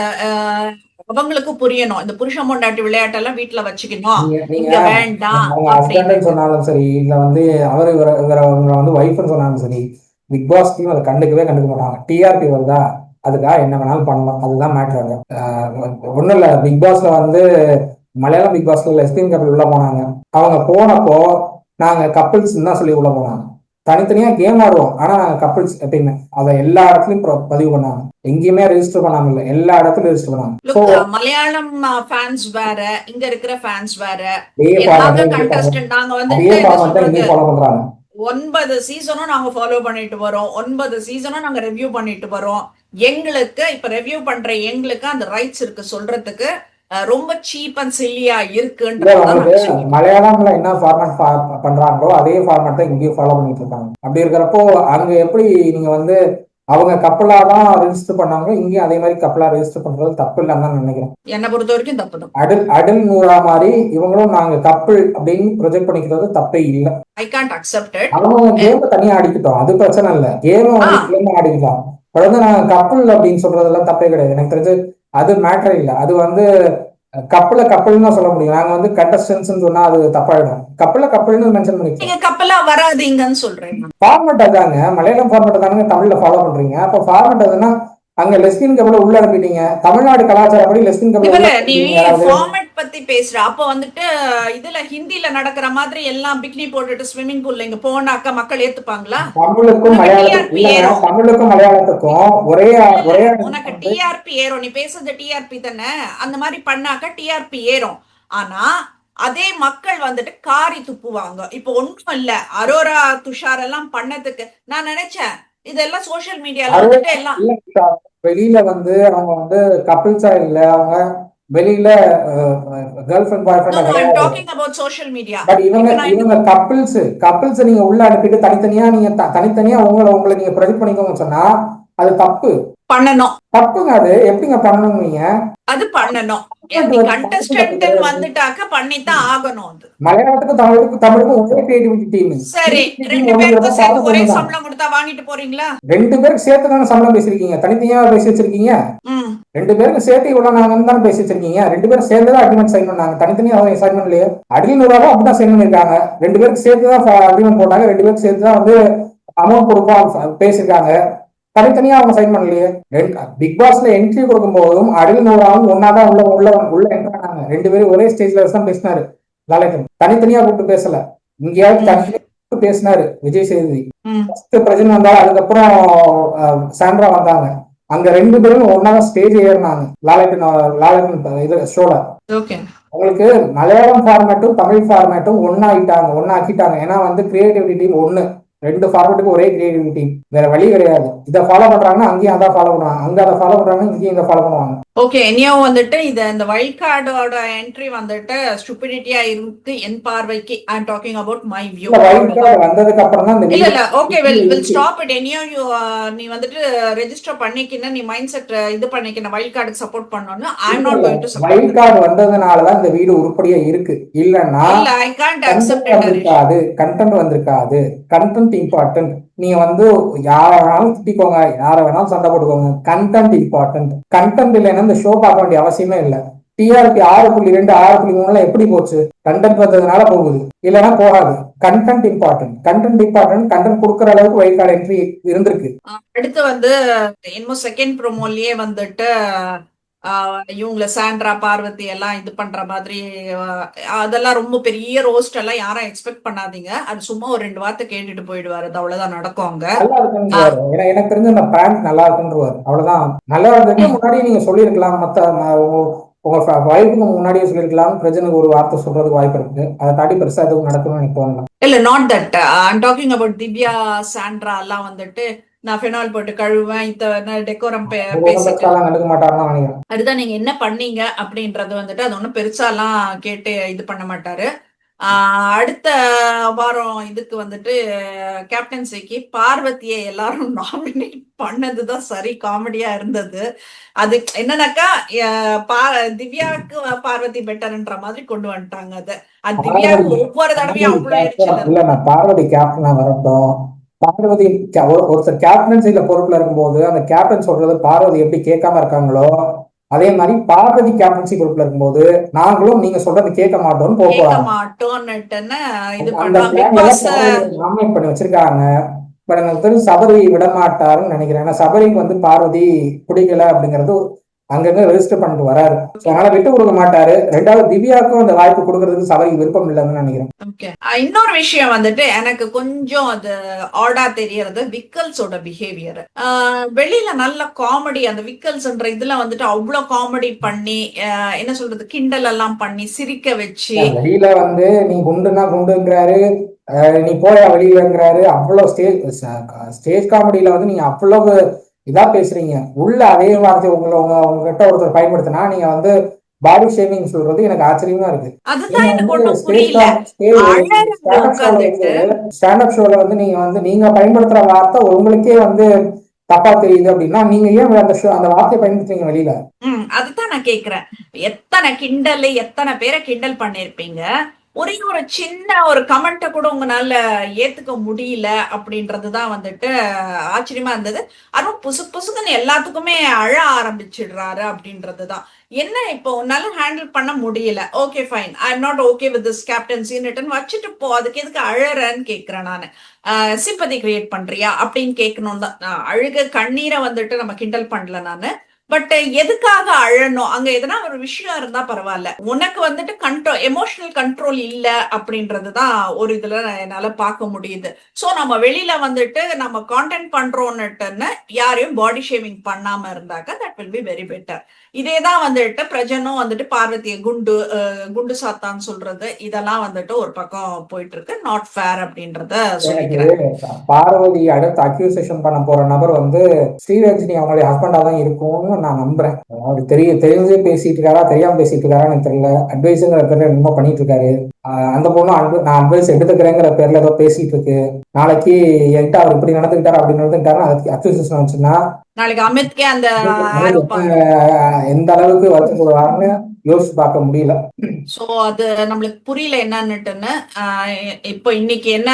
அவங்களுக்கு புரியணும் இந்த புருஷன் பொண்டாட்டி விளையாட்டெல்லாம் வீட்டுல வச்சுக்கணும், இங்க வேண்டாம். அவங்க ஹஸ்பண்ட் சொன்னாலும் சரி, இல்ல வந்து அவரு வந்து ஒய்ஃப்னு சொன்னாலும் சரி, பிக் பாஸ் டீம் அதை கண்டுக்க மாட்டாங்க. டிஆர்பி வருதா, அதுக்காக என்ன வேணாலும் பண்ணலாம், அதுதான் மேட்ரு. ஒண்ணும் இல்ல, பிக் பாஸ்ல வந்து மலையாளம் பிக் பாஸ்ல லெஸ்பியன் கப்பல் உள்ள போனாங்க. அவங்க போனப்போ நாங்க கப்பிள்ஸ் தான் சொல்லி உள்ள போனாங்க. தனித்தனியா கேம் ஆடுவோம், ஆனா நாங்க கப்பிள்ஸ் எப்பயுமே அதை எல்லா இடத்துலயும் பதிவு பண்ணாங்க. எங்கேயுமே ரெஜிஸ்டர் பண்ணாம இல்ல, எல்லா இடத்துலயும் ரெஜிஸ்டர் பண்ணாங்க. மலையாளம் ஃபேன்ஸ் வேற, இங்க இருக்கிற ஃபேன்ஸ் வேற, எல்லாரும் கண்டஸ்டன்ட். நாங்க வந்து 9 சீசனும் நாங்க ஃபாலோ பண்ணிட்டு வரோம், 9 சீசனும் நாங்க ரிவ்யூ பண்ணிட்டு வரோம். எங்களுக்கு இப்ப ரிவ்யூ பண்ற எங்களுக்கு அந்த ரைட்ஸ் இருக்கு சொல்றதுக்கு. ரொம்ப சீப் அண்ட் சில்லியா இருக்குன்றதான் மலையாளம்ல என்ன ஃபார்மேட் பண்றாங்களோ அதே ஃபார்மேட் தான் இங்கேயும் ஃபாலோ பண்ணிட்டு இருக்காங்க. அப்படி இருக்கிறப்போ அங்க எப்படி நீங்க வந்து அவங்க கப்பலா தான் ரெஜிஸ்டர் பண்ணாங்க, இங்கேயும் அதே மாதிரி கப்பலா ரெஜிஸ்டர் பண்றது தப்பு இல்லைன்னு தான் நினைக்கிறேன். என்னை பொறுத்த வரைக்கும் தப்பு தான். அடில் நூறா மாதிரி இவங்களும் நாங்க கப்பல் அப்படின்னு ப்ரொஜெக்ட் பண்ணிக்கிறது தப்பே இல்லை. ஐ கான்ட் அக்செப்ட் இட். அவங்க கேம் தனியா ஆடிக்கிட்டோம், அது பிரச்சனை இல்லை. கேம் வந்து கேம் ஆடிக்கலாம். வந்து நாங்க கப்பல் அப்படின்னு சொல்றதெல்லாம் தப்பே கிடையாது. எனக்கு தெரிஞ்சு அது மேட்டர் இல்லை. அது வந்து கப்பல்னு தான் சொல்ல முடியும். நாங்க வந்து கண்டஸ்டன்ஸ் சொன்னா அது தப்பாயிடும். கப்பல்னு மென்ஷன் பண்ணிக்கலாம். கப்பலா வராதீங்கன்னு சொல்றேன். ஃபார்மேட் அதாங்க, மலையாளம் ஃபார்மேட் தானுங்க தமிழ்ல ஃபாலோ பண்றீங்க. அப்ப ஃபார்மேட் அதுன்னா அங்க லெஸ்பியன் கப்பல உள்ள அனுப்பிட்டீங்க. தமிழ்நாடு கலாச்சாரப்படி லெஸ்பியன் கப்பல நீ ஃபார்மேட் பத்தி பேசுற. அப்ப வந்துட்டு இதுல ஹிந்தில நடக்கிற மாதிரி எல்லாம் பிக்னி போட்டுட்டு ஸ்விம்மிங் பூல்ல இங்க போனாக்கா மக்கள் ஏத்துப்பாங்களா? தமிழுக்கும் மலையாளத்துக்கும் ஒரே உனக்கு டிஆர்பி ஏறும். நீ பேசுறது டிஆர்பி தானே. அந்த மாதிரி பண்ணாக்க டிஆர்பி ஏறும். ஆனா அதே மக்கள் வந்துட்டு காரி துப்புவாங்க. இப்ப ஒண்ணும் இல்ல, அரோரா துஷார் எல்லாம் பண்ணதுக்கு நான் நினைச்சேன் இதெல்லாம் சோசியல் மீடியால வந்துட்டு எல்லாம் வெளியில வந்து அவங்க வந்து கப்பிள்ஸா இல்ல, அவங்க வெளியில girl friend bye friend I'm talking about social media. But இவங்க கப்பிள்ஸ் நீங்க உள்ள அனுப்பிட்டு தனித்தனியா உங்களை நீங்க ப்ரொஜெக்ட் பண்ணிக்கோங்க சொன்னா அது தப்பு பண்ணணும். தப்புங்க. அது எப்படிங்க பண்ணணும்? நீங்க அது பண்ணணும். கண்டஸ்டன்ட் வந்துட்டாக்க பண்ணித்தான் ஆகணும். அது மலையாளத்துக்கும் தமிழுக்கும் ஒரே கிரியேட்டிவிட்டி டீம். சரி, ரெண்டு பேருக்கும் சேர்த்து ஒரே சம்பளம் கொடுத்தா வாங்கிட்டு போறீங்களா? ரெண்டு பேருக்கு சேர்த்து தானே சம்பளம் பேசிருக்கீங்க, தனித்தனியா பேசி வச்சிருக்கீங்க. ரெண்டு பேருக்கு சேர்த்து இவ்வளவு நாங்க தான் பேசி வச்சிருக்கீங்க. ரெண்டு பேரும் சேர்ந்து தான் அக்ரிமெண்ட் சைன் பண்ணாங்க, தனித்தனியா சைன் பண்ணலையே. அடியில் நூறாவும் அப்படிதான் சைன் பண்ணிருக்காங்க. ரெண்டு பேருக்கு சேர்த்து தான் அக்ரிமெண்ட் போட்டாங்க. ரெண்டு பேருக்கு சேர்த்து தான் வந்து அமௌண்ட் கொடுப்போம் பேசிருக்காங்க. தனித்தனியா அவங்க சைன் பண்ணலையே. பிக் பாஸ்ல என்ட்ரி கொடுக்கும் போதும் அடில் நூறாவும் ஒன்னாதான் உள்ள என்ட்ரானாங்க. ரெண்டு பேரும் ஒரே ஸ்டேஜ்ல தான் பேசினாரு லாலேட்டன். தனித்தனியா கூப்பிட்டு பேசல. இங்கேயாவது தனித்தனியா பேசினாரு விஜய் சேதுபதி. பிரஜன் வந்தாரு, அதுக்கப்புறம் சாண்ட்ரா வந்தாங்க. அங்க ரெண்டு பேரும் ஒன்னாதான் ஸ்டேஜ் ஏறினாங்க லாலேட்டன் இது ஷோல. உங்களுக்கு மலையாளம் ஃபார்மேட்டும் தமிழ் ஃபார்மேட்டும் ஒன்னாக்கிட்டாங்க. ஏன்னா வந்து கிரியேட்டிவிட்டி ஒண்ணு, ரெண்டு ஃபார்மேட்டுக்கு ஒரே கிரியேட்டிவிட்டி, வேற வழி கிடையாது. இதை ஃபாலோ பண்றாங்கன்னா அங்கேயும் அதான் ஃபாலோ பண்ணுவாங்க, அங்க அதை ஃபாலோ பண்றாங்கன்னா இங்கேயும் இதை ஃபாலோ பண்ணுவாங்க. ஓகே, இனியும் வந்துட்டு இந்த வைல்ட் கார்டோட என்ட்ரி வந்துட்டு ஸ்டூபிடிட்டியா இருக்கு என் பார்வைக்கு. I am talking about my view. Wild card வந்ததுக்கு அப்புறம் தான் இல்ல ஓகே வில் ஸ்டாப் இட். இனியும் நீ வந்துட்டு ரெஜிஸ்டர் பண்ணிக்கின, நீ மைண்ட் செட் இது பண்ணிக்கின வைல்ட் கார்டுக்கு சப்போர்ட் பண்ணனும். I am not going to support. Wild card வந்ததனால தான் இந்த வீடு உருப்படியா இருக்கு. இல்லன்னா இல்ல I can't accept it. Content வந்திருக்காது. Content important. நீங்க வந்து யார வேணாலும் திட்டிக்கோங்க, யார வேணாலும் சண்டை போட்டுக்கோங்க, கண்டென்ட் இம்பார்ட்டன்ட். கண்டென்ட் இல்லைன்னா இந்த ஷோ பார்க்க வேண்டிய அவசியமே இல்லை. டிஆர்பி 6.2 6.3 எப்படி போச்சு? கண்டென்ட் வந்ததுனால போகுது, இல்லைன்னா போகாது. Content important. கண்டென்ட் கொடுக்கற அளவுக்கு வைல்ட் கார்டு என்ட்ரி இருந்திருக்கு. அடுத்து வந்து இன்னும் செகண்ட் ப்ரோமோலயே வந்துட்டு இவங்கள சாண்ட்ரா பார்வதி எல்லாம் இது பண்ற மாதிரி அதெல்லாம் ரொம்ப பெரிய ரோஸ்ட் எல்லாம் யாரும் எக்ஸ்பெக்ட் பண்ணாதீங்க. அது சும்மா ஒரு 2 வார்த்தை கேட்டுட்டு போயிடுவாரு, அது அவ்வளவுதான் நடக்கும் அங்க. எனக்கு தெரிஞ்ச அந்த பிராங்க் நல்லா இருக்குன்றாரு, அவ்வளவுதான். நல்லா இருந்ததுக்கு முன்னாடி நீங்க சொல்லிருக்கலாம், மத்த உங்க வாய்ப்புக்கு முன்னாடியே சொல்லிருக்கலாம். பிரச்சனைக்கு ஒரு வார்த்தை சொல்றதுக்கு வாய்ப்பு இருக்கு. அதை தாண்டி பெருசா எதுவும் நடக்கணும்னு எனக்கு தோணல. இல்ல not that I am talking about Divya Sandra எல்லாம் வந்துட்டு நான் ஃபெனால் போட்டு கழுவேன், டெக்கோரம் பேசிட்டு அதுதான் நீங்க என்ன பண்ணீங்க அப்படின்றது வந்துட்டு அது ஒன்றும் பெருசா எல்லாம் கேட்டு இது பண்ண மாட்டாரு. அடுத்த வாரம் இதுக்கு வந்துட்டு கேப்டன்சிக்கு பார்வதியை எல்லாரும் நாமினேட் பண்ணதுதான் சரி காமெடியா இருந்தது. அது என்னன்னாக்கா திவ்யாவுக்கு பார்வதி பெட்டர்ன்ற மாதிரி கொண்டு வந்துட்டாங்க. அது திவ்யாவுக்கு ஒவ்வொரு தடவையும் அவ்வளவு பார்வதி கேப்டனா வரட்டும். பார்வதி ஒருத்தர் கேப்டன்சில பொறுப்புல இருக்கும்போது அந்த கேப்டன் சொல்றது பார்வதி எப்படி கேட்காம இருக்காங்களோ, அதே மாதிரி பார்வதி கேப்டன்சி பொறுப்புல இருக்கும்போது நாங்களும் நீங்க சொல்றது கேட்க மாட்டோம்னு நாமினேட் பண்ணி வச்சிருக்காங்க. பட் எனக்கு தெரிஞ்சு சபரி விட மாட்டாருன்னு நினைக்கிறேன். ஏன்னா சபரிக்கு வந்து பார்வதி பிடிக்கல அப்படிங்கிறது அங்கங்க ரெஜிஸ்டர் பண்ணிட்டு வராரு. அதனால விட்டு கொடுக்க மாட்டாரு. ரெண்டாவது திவ்யாவுக்கும் அந்த வாய்ப்பு கொடுக்கறதுக்கு சபரிக்கு விருப்பம் இல்லைன்னு நினைக்கிறேன். இன்னொரு விஷயம் வந்துட்டு எனக்கு கொஞ்சம் அது ஆடா தெரியறது விக்கல்ஸோட பிஹேவியர். வெளியில நல்ல காமெடி, அந்த விக்கல்ஸ்ன்ற இதுல வந்துட்டு அவ்வளவு காமெடி பண்ணி என்ன சொல்றது கிண்டல் எல்லாம் பண்ணி சிரிக்க வச்சு, வெளியில வந்து நீ குண்டுன்னா குண்டுங்கிறாரு, நீ போயா வெளியிலங்கிறாரு. அவ்வளவு ஸ்டேஜ் காமெடியில வந்து நீங்க அவ்வளவு இதா பேசுறீங்க. உள்ள அதே வார்த்தை உங்ககிட்ட ஒருத்தர் பயன்படுத்தினா நீங்க வந்து பாடி ஷேமிங் சொல்றது எனக்கு ஆச்சரியமா இருக்கு. அதுதான் நீங்க எனக்கு வந்து ஒண்ணும் புரியல. அழறாங்க உட்கார்ந்துட்டு. ஸ்டாண்டப் ஷோல வந்து நீங்க பயன்படுத்துற வார்த்தை உங்களுக்கே வந்து தப்பா தெரியுது அப்படின்னா நீங்க ஏன் அந்த வார்த்தையை பயன்படுத்துறீங்க வெளியில? அதுதான் நான் கேக்குறேன். எத்தனை கிண்டல், எத்தனை பேரை கிண்டல் பண்ணிருப்பீங்க. ஒரே ஒரு சின்ன ஒரு கமெண்ட்டை கூட உங்களால ஏத்துக்க முடியல அப்படின்றதுதான் வந்துட்டு ஆச்சரியமா இருந்தது. அதுவும் புசுக்குன்னு எல்லாத்துக்குமே அழ ஆரம்பிச்சிடுறாரு அப்படின்றதுதான். என்ன இப்போ உன்னால ஹேண்டில் பண்ண முடியல, okay fine, I am not okay with this கேப்டன்சின்னு வச்சுட்டு போ, அதுக்கு எதுக்கு அழறன்னு கேக்குறேன் நானு. சிம்பதி கிரியேட் பண்றியா அப்படின்னு கேட்கணும் தான். அழுக கண்ணீரை வந்துட்டு நம்ம கிண்டல் பண்ணல நானு. பட் எதுக்காக அழணும்? அங்க எதனா ஒரு விஷயம் இருந்தா பரவாயில்ல. உனக்கு வந்துட்டு எமோஷனல் கண்ட்ரோல் இல்ல அப்படின்றதுதான் ஒரு இதுல என்னால பார்க்க முடியுது. சோ நம்ம வெளியில வந்துட்டு நம்ம கான்டென்ட் பண்றோம்னுட்டுன்னு யாரையும் பாடி ஷேமிங் பண்ணாம இருந்தாக்க that will be very better. இதேதான் வந்துட்டு பிரஜனும் வந்துட்டு பார்வதிய குண்டு சாத்தான்னு சொல்றது, இதெல்லாம் வந்துட்டு ஒரு பக்கம் போயிட்டு இருக்கு. நாட் ஃபேர் அப்படின்றத சொல்லிக்கிறேன். பார்வதி அடுத்து அக்யூசேஷன் பண்ண போற நபர் வந்து ஸ்ரீரஜினி அவங்களுடைய ஹஸ்பண்டா தான் இருக்கும்னு நான் நம்புறேன். அவர் தெரிஞ்சு பேசிட்டு இருக்காரா தெரியாம பேசிட்டு இருக்காரான்னு எனக்கு தெரியல. அட்வைஸுங்கிற பேர்ல என்னமோ பண்ணிட்டு இருக்காரு. அந்த பொண்ணு நான் அட்வைஸ் எடுத்துக்கிறேங்கிற பேர்ல ஏதோ பேசிட்டு இருக்கு. நாளைக்கு என்கிட்ட அவர் இப்படி நடந்துக்கிட்டாரு அப்படின்னு நடந்துக்கிட்டாரு அதுக்கு அக்யூசேஷன் வந்துச்சுன்னா நாளைக்கு அமித்கே அந்த எந்த அளவுக்கு வருத்தப்படுவாருன்னு யோசிச்சு பார்க்க முடியல. சோ அது நம்மளுக்கு புரியல என்னன்னுட்டுன்னு. இப்போ இன்னைக்கு என்ன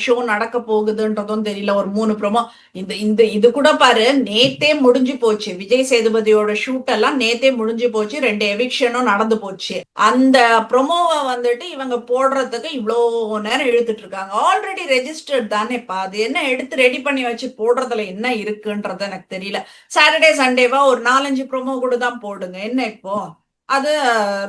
ஷோ நடக்க போகுதுன்றதும் தெரியல. ஒரு 3 ப்ரோமோ இது கூட பாரு, நேத்தே முடிஞ்சு போச்சு. விஜய் சேதுபதியோட ஷூட் எல்லாம் நேத்தே முடிஞ்சு போச்சு. 2 எவிக்ஷனும் நடந்து போச்சு. அந்த ப்ரோமோவை வந்துட்டு இவங்க போடுறதுக்கு இவ்வளோ நேரம் இழுத்துட்டு இருக்காங்க. ஆல்ரெடி ரெஜிஸ்டர்ட் தானேப்பா, அது என்ன எடுத்து ரெடி பண்ணி வச்சு போடுறதுல என்ன இருக்குன்றது எனக்கு தெரியல. சாட்டர்டே சண்டேவா ஒரு 4-5 ப்ரோமோ கூட தான் போடுங்க, என்ன இப்போ அது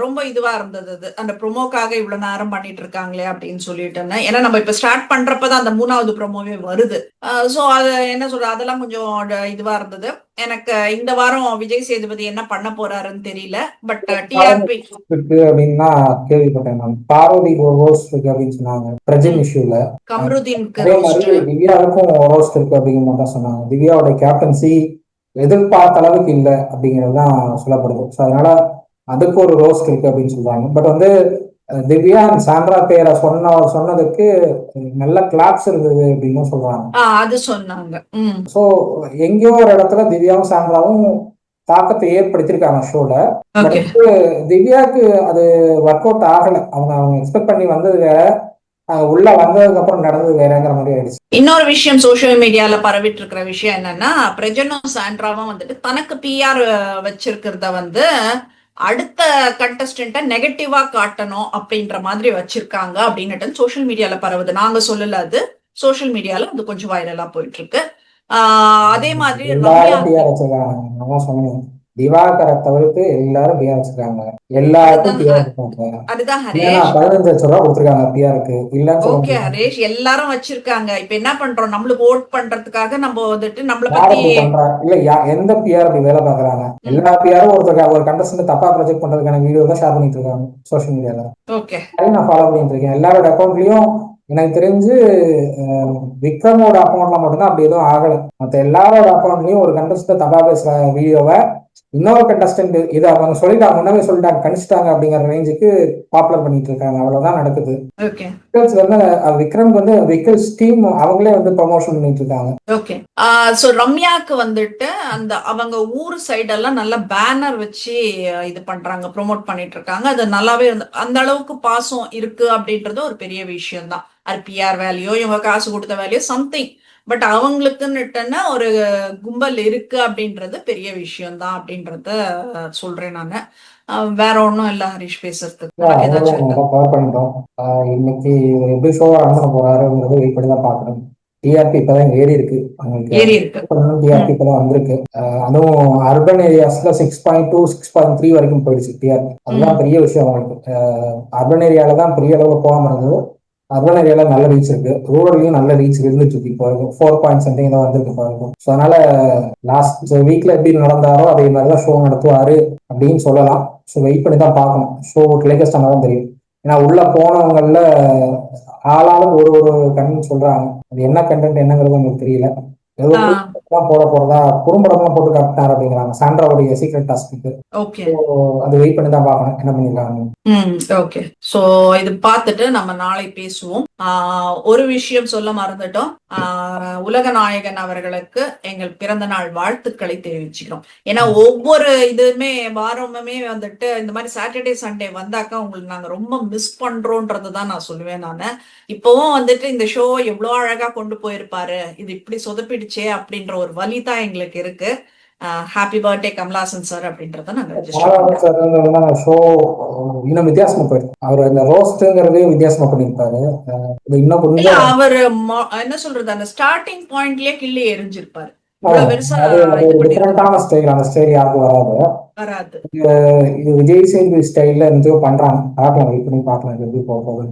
ரொம்ப இதுவா இருந்தது. அது அந்த ப்ரோமோக்காக இவ்வளவு நேரம் பண்ணிட்டு இருக்காங்களே அப்படின்னு சொல்லிட்டு. ஏன்னா நம்ம இப்ப ஸ்டார்ட் பண்றப்பதான் அந்த 3வது ப்ரோமோவே வருது. சோ அது என்ன சொல்ற, அதெல்லாம் கொஞ்சம் இதுவா இருந்தது. எனக்கு இந்த வாரம் விஜய் சேதுபதி என்ன பண்ண போறாருன்னு தெரியல. பட் டிஆர்பி இருக்கு அப்படின்னா கேள்விப்பட்டேன் நான். பார்வதி ரோஸ்ட் இருக்கு அப்படின்னு சொன்னாங்க பிரஜன் இஷ்யூல. கம்ருதீனுக்கு அதே ரோஸ்ட், மாதிரி திவ்யாவுக்கும் ரோஸ்ட் இருக்கு அப்படிங்கிற மாதிரி தான் சொன்னாங்க. திவ்யாவோட கேப்டன்சி எதிர்பார்த்த அளவுக்கு இல்லை அப்படிங்கிறது தான் சொல்லப்படுது. ஸோ அதனால அதுக்கு ஒரு ரோஸ்ட் இருக்கு அப்படின்னு சொல்றாங்க. பட் வந்து திவ்யா சாண்ட்ரா பேரை சொன்னதுக்கு நல்ல கிளாப்ஸ் இருந்தது அப்படின்னு சொல்றாங்க. அது சொன்னாங்க. ஸோ எங்கேயோ ஒரு இடத்துல திவ்யாவும் சாண்ட்ராவும் தாக்கத்தை ஏற்படுத்தியிருக்காங்க ஷோல. பட் திவ்யாவுக்கு அது ஒர்க் அவுட் ஆகல. அவங்க எக்ஸ்பெக்ட் பண்ணி வந்தது வேற, உள்ள வந்ததுக்கு அப்புறம் நடந்தது வேறங்கிற மாதிரி ஆயிடுச்சு. இன்னொரு விஷயம் சோசியல் மீடியால பரவிட்டு இருக்கிற விஷயம் என்னன்னா, பிரஜனும் சாண்ட்ராவும் வந்துட்டு தனக்கு பிஆர் வச்சிருக்கிறத வந்து அடுத்த கண்டஸ்டன்ட்டை நெகட்டிவா காட்டணும் அப்படின்ற மாதிரி வச்சிருக்காங்க அப்படின்னுட்டு சோசியல் மீடியால பரவுது. நாங்க சொல்லல, அது சோசியல் மீடியால அது கொஞ்சம் வைரலா போயிட்டு இருக்கு. அதே மாதிரி திவாகரை தவிர்த்து எல்லாரும் பிஆர் வச்சிருக்காங்க. எல்லாருக்கும் அதுதான் ஹரேஷ், 15 லட்சம் ரூபாய் கொடுத்துருக்காங்க பிஆருக்கு. ஓகே ஹரேஷ், எல்லாரும் வச்சிருக்காங்க. இப்ப என்ன பண்றோம், நம்மளுக்கு ஓட் பண்றதுக்காக நம்ம வந்துட்டு நம்மள பத்தி இல்ல எந்த பிஆர் அப்படி வேலை பாக்குறாங்க? எல்லா பிஆரும் ஒரு கண்டஸ்டன்ட் தப்பா ப்ரொஜெக்ட் பண்றதுக்கான வீடியோ தான் ஷேர் பண்ணிட்டு இருக்காங்க சோஷியல் மீடியால. ஓகே, நான் ஃபாலோ பண்ணிட்டு இருக்கேன். எல்லாரோட அக்கௌண்ட்லயும் எனக்கு தெரிஞ்சு விக்ரமோட அக்கௌண்ட்ல மட்டும்தான் அப்படி எதுவும் ஆகல. மற்ற எல்லாரோட அக்கௌண்ட்லயும் ஒரு கண்டஸ்டன்ட் தப்பா பேசுற வீடியோவை இன்னொரு கண்டஸ்டன்ட் இதை அவங்க சொல்லிட்டாங்க, முன்னவே சொல்லிட்டாங்க, கணிச்சிட்டாங்க அப்படிங்கிற ரேஞ்சுக்கு பாப்புலர் பண்ணிட்டு இருக்காங்க. அவ்வளவுதான் நடக்குது. விக்ரம் வந்து விக்கல்ஸ் டீம் அவங்களே வந்து ப்ரமோஷன் பண்ணிட்டு இருக்காங்க. ஓகே, சோ ரம்யாக்கு வந்துட்டு அந்த அவங்க ஊர் சைடெல்லாம் நல்ல பேனர் வச்சு இது பண்றாங்க, ப்ரொமோட் பண்ணிட்டு இருக்காங்க. அது நல்லாவே அந்த அளவுக்கு பாசம் இருக்கு அப்படின்றது ஒரு பெரிய விஷயம் தான். அது பிஆர் வேல்யூ, இவங்க காசு கொடுத்த வேல்யூ சம்திங், பட் அவங்களுக்குன்னுட்டுன்னா ஒரு கும்பல் இருக்கு அப்படின்றது பெரிய விஷயம் தான் அப்படின்றத சொல்றேன் நானு. வேற ஒன்றும் இல்லை ஹரிஷ் பேசுறதுக்கு. இன்னைக்கு எப்படி ஷோ ரன் பண்ண போறாருங்கிறது வெயிட் பண்ணி தான் பார்க்கணும். டிஆர்பி இப்பதான் ஏறி இருக்கு. டிஆர்பி இப்பதான் வந்திருக்கு. அதுவும் அர்பன் ஏரியாஸ்ல 6.2 6.3 வரைக்கும் போயிடுச்சு டிஆர்பி. அதுதான் பெரிய விஷயம் அவங்களுக்கு. அர்பன் ஏரியால தான் பெரிய அளவுல போகாம இருந்தது. அர்பன் ஏரியால நல்ல ரீச் இருக்கு, ரூரல்லையும் நல்ல ரீச் இருந்துட்டு இருக்கு. இப்போ 4 பாயிண்ட் சம்திங் தான் வந்திருக்கு இப்போ. ஸோ அதனால லாஸ்ட் வீக்ல எப்படி நடந்தாரோ அதே மாதிரிதான் ஷோ நடத்துவாரு அப்படின்னு சொல்லலாம். ஸோ வெயிட் பண்ணி தான் பார்க்கணும். ஷோ டெலிகாஸ்ட் ஆனால் தான் தெரியும். ஏன்னா உள்ள போனவங்கள்ல ஆளாலும் ஒரு கண்டென்ட் சொல்றாங்க. அது என்ன கண்டென்ட் என்னங்கிறது உங்களுக்கு தெரியல. ஏதோ தான் போட போறதா குறும்படம்லாம் போட்டு காட்டினார் அப்படிங்கிறாங்க சாண்ட்ராவுடைய சீக்ரெட் டாஸ்க்கு. ஓகே. அது வெயிட் பண்ணி தான் பார்க்கணும் என்ன பண்ணிருக்காங்க. ஓகே. சோ இது பார்த்துட்டு நம்ம நாளை பேசுவோம். ஒரு விஷயம் சொல்ல மறந்துட்டோம். உலக நாயகன் அவர்களுக்கு எங்கள் பிறந்த நாள் வாழ்த்துக்களை தெரிவிச்சுக்கிறோம். ஏன்னா ஒவ்வொரு இதுவுமே வாரமுமே வந்துட்டு இந்த மாதிரி சாட்டர்டே சண்டே வந்தாக்கா உங்களுக்கு நாங்க ரொம்ப மிஸ் பண்றோன்றதுதான் நான் சொல்லுவேன். நானு இப்பவும் வந்துட்டு இந்த ஷோ எவ்வளவு அழகா கொண்டு போயிருப்பாரு, இது இப்படி சொதப்பிடுச்சே அப்படின்ற ஒரு வலி தான் எங்களுக்கு இருக்கு. ஹாப்பி பர்த்டே கமலாசன் சார் அப்படின்றத நாங்க ஷோ இன்னும் வித்தியாசமா போயிருக்கு. அவர் அந்த ரோஸ்ட்ங்கிறதே வித்தியாசமா பண்ணிருப்பாரு. இன்னும் கொஞ்சம் அவர் என்ன சொல்றது, அந்த ஸ்டார்டிங் பாயிண்ட்லயே கிள்ளி எரிஞ்சிருப்பாரு. டிஃபரெண்டான ஸ்டைல், அந்த ஸ்டைல் யாருக்கும் வராது. இது விஜய் சேதுபதி ஸ்டைல்ல என்ஜாய் பண்றாங்க. பார்க்கலாம், வெயிட் பண்ணி பார்க்கலாம் எப்படி போக போகுது.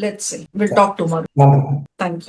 Let's see. We'll talk tomorrow. நன்றி. Thank you.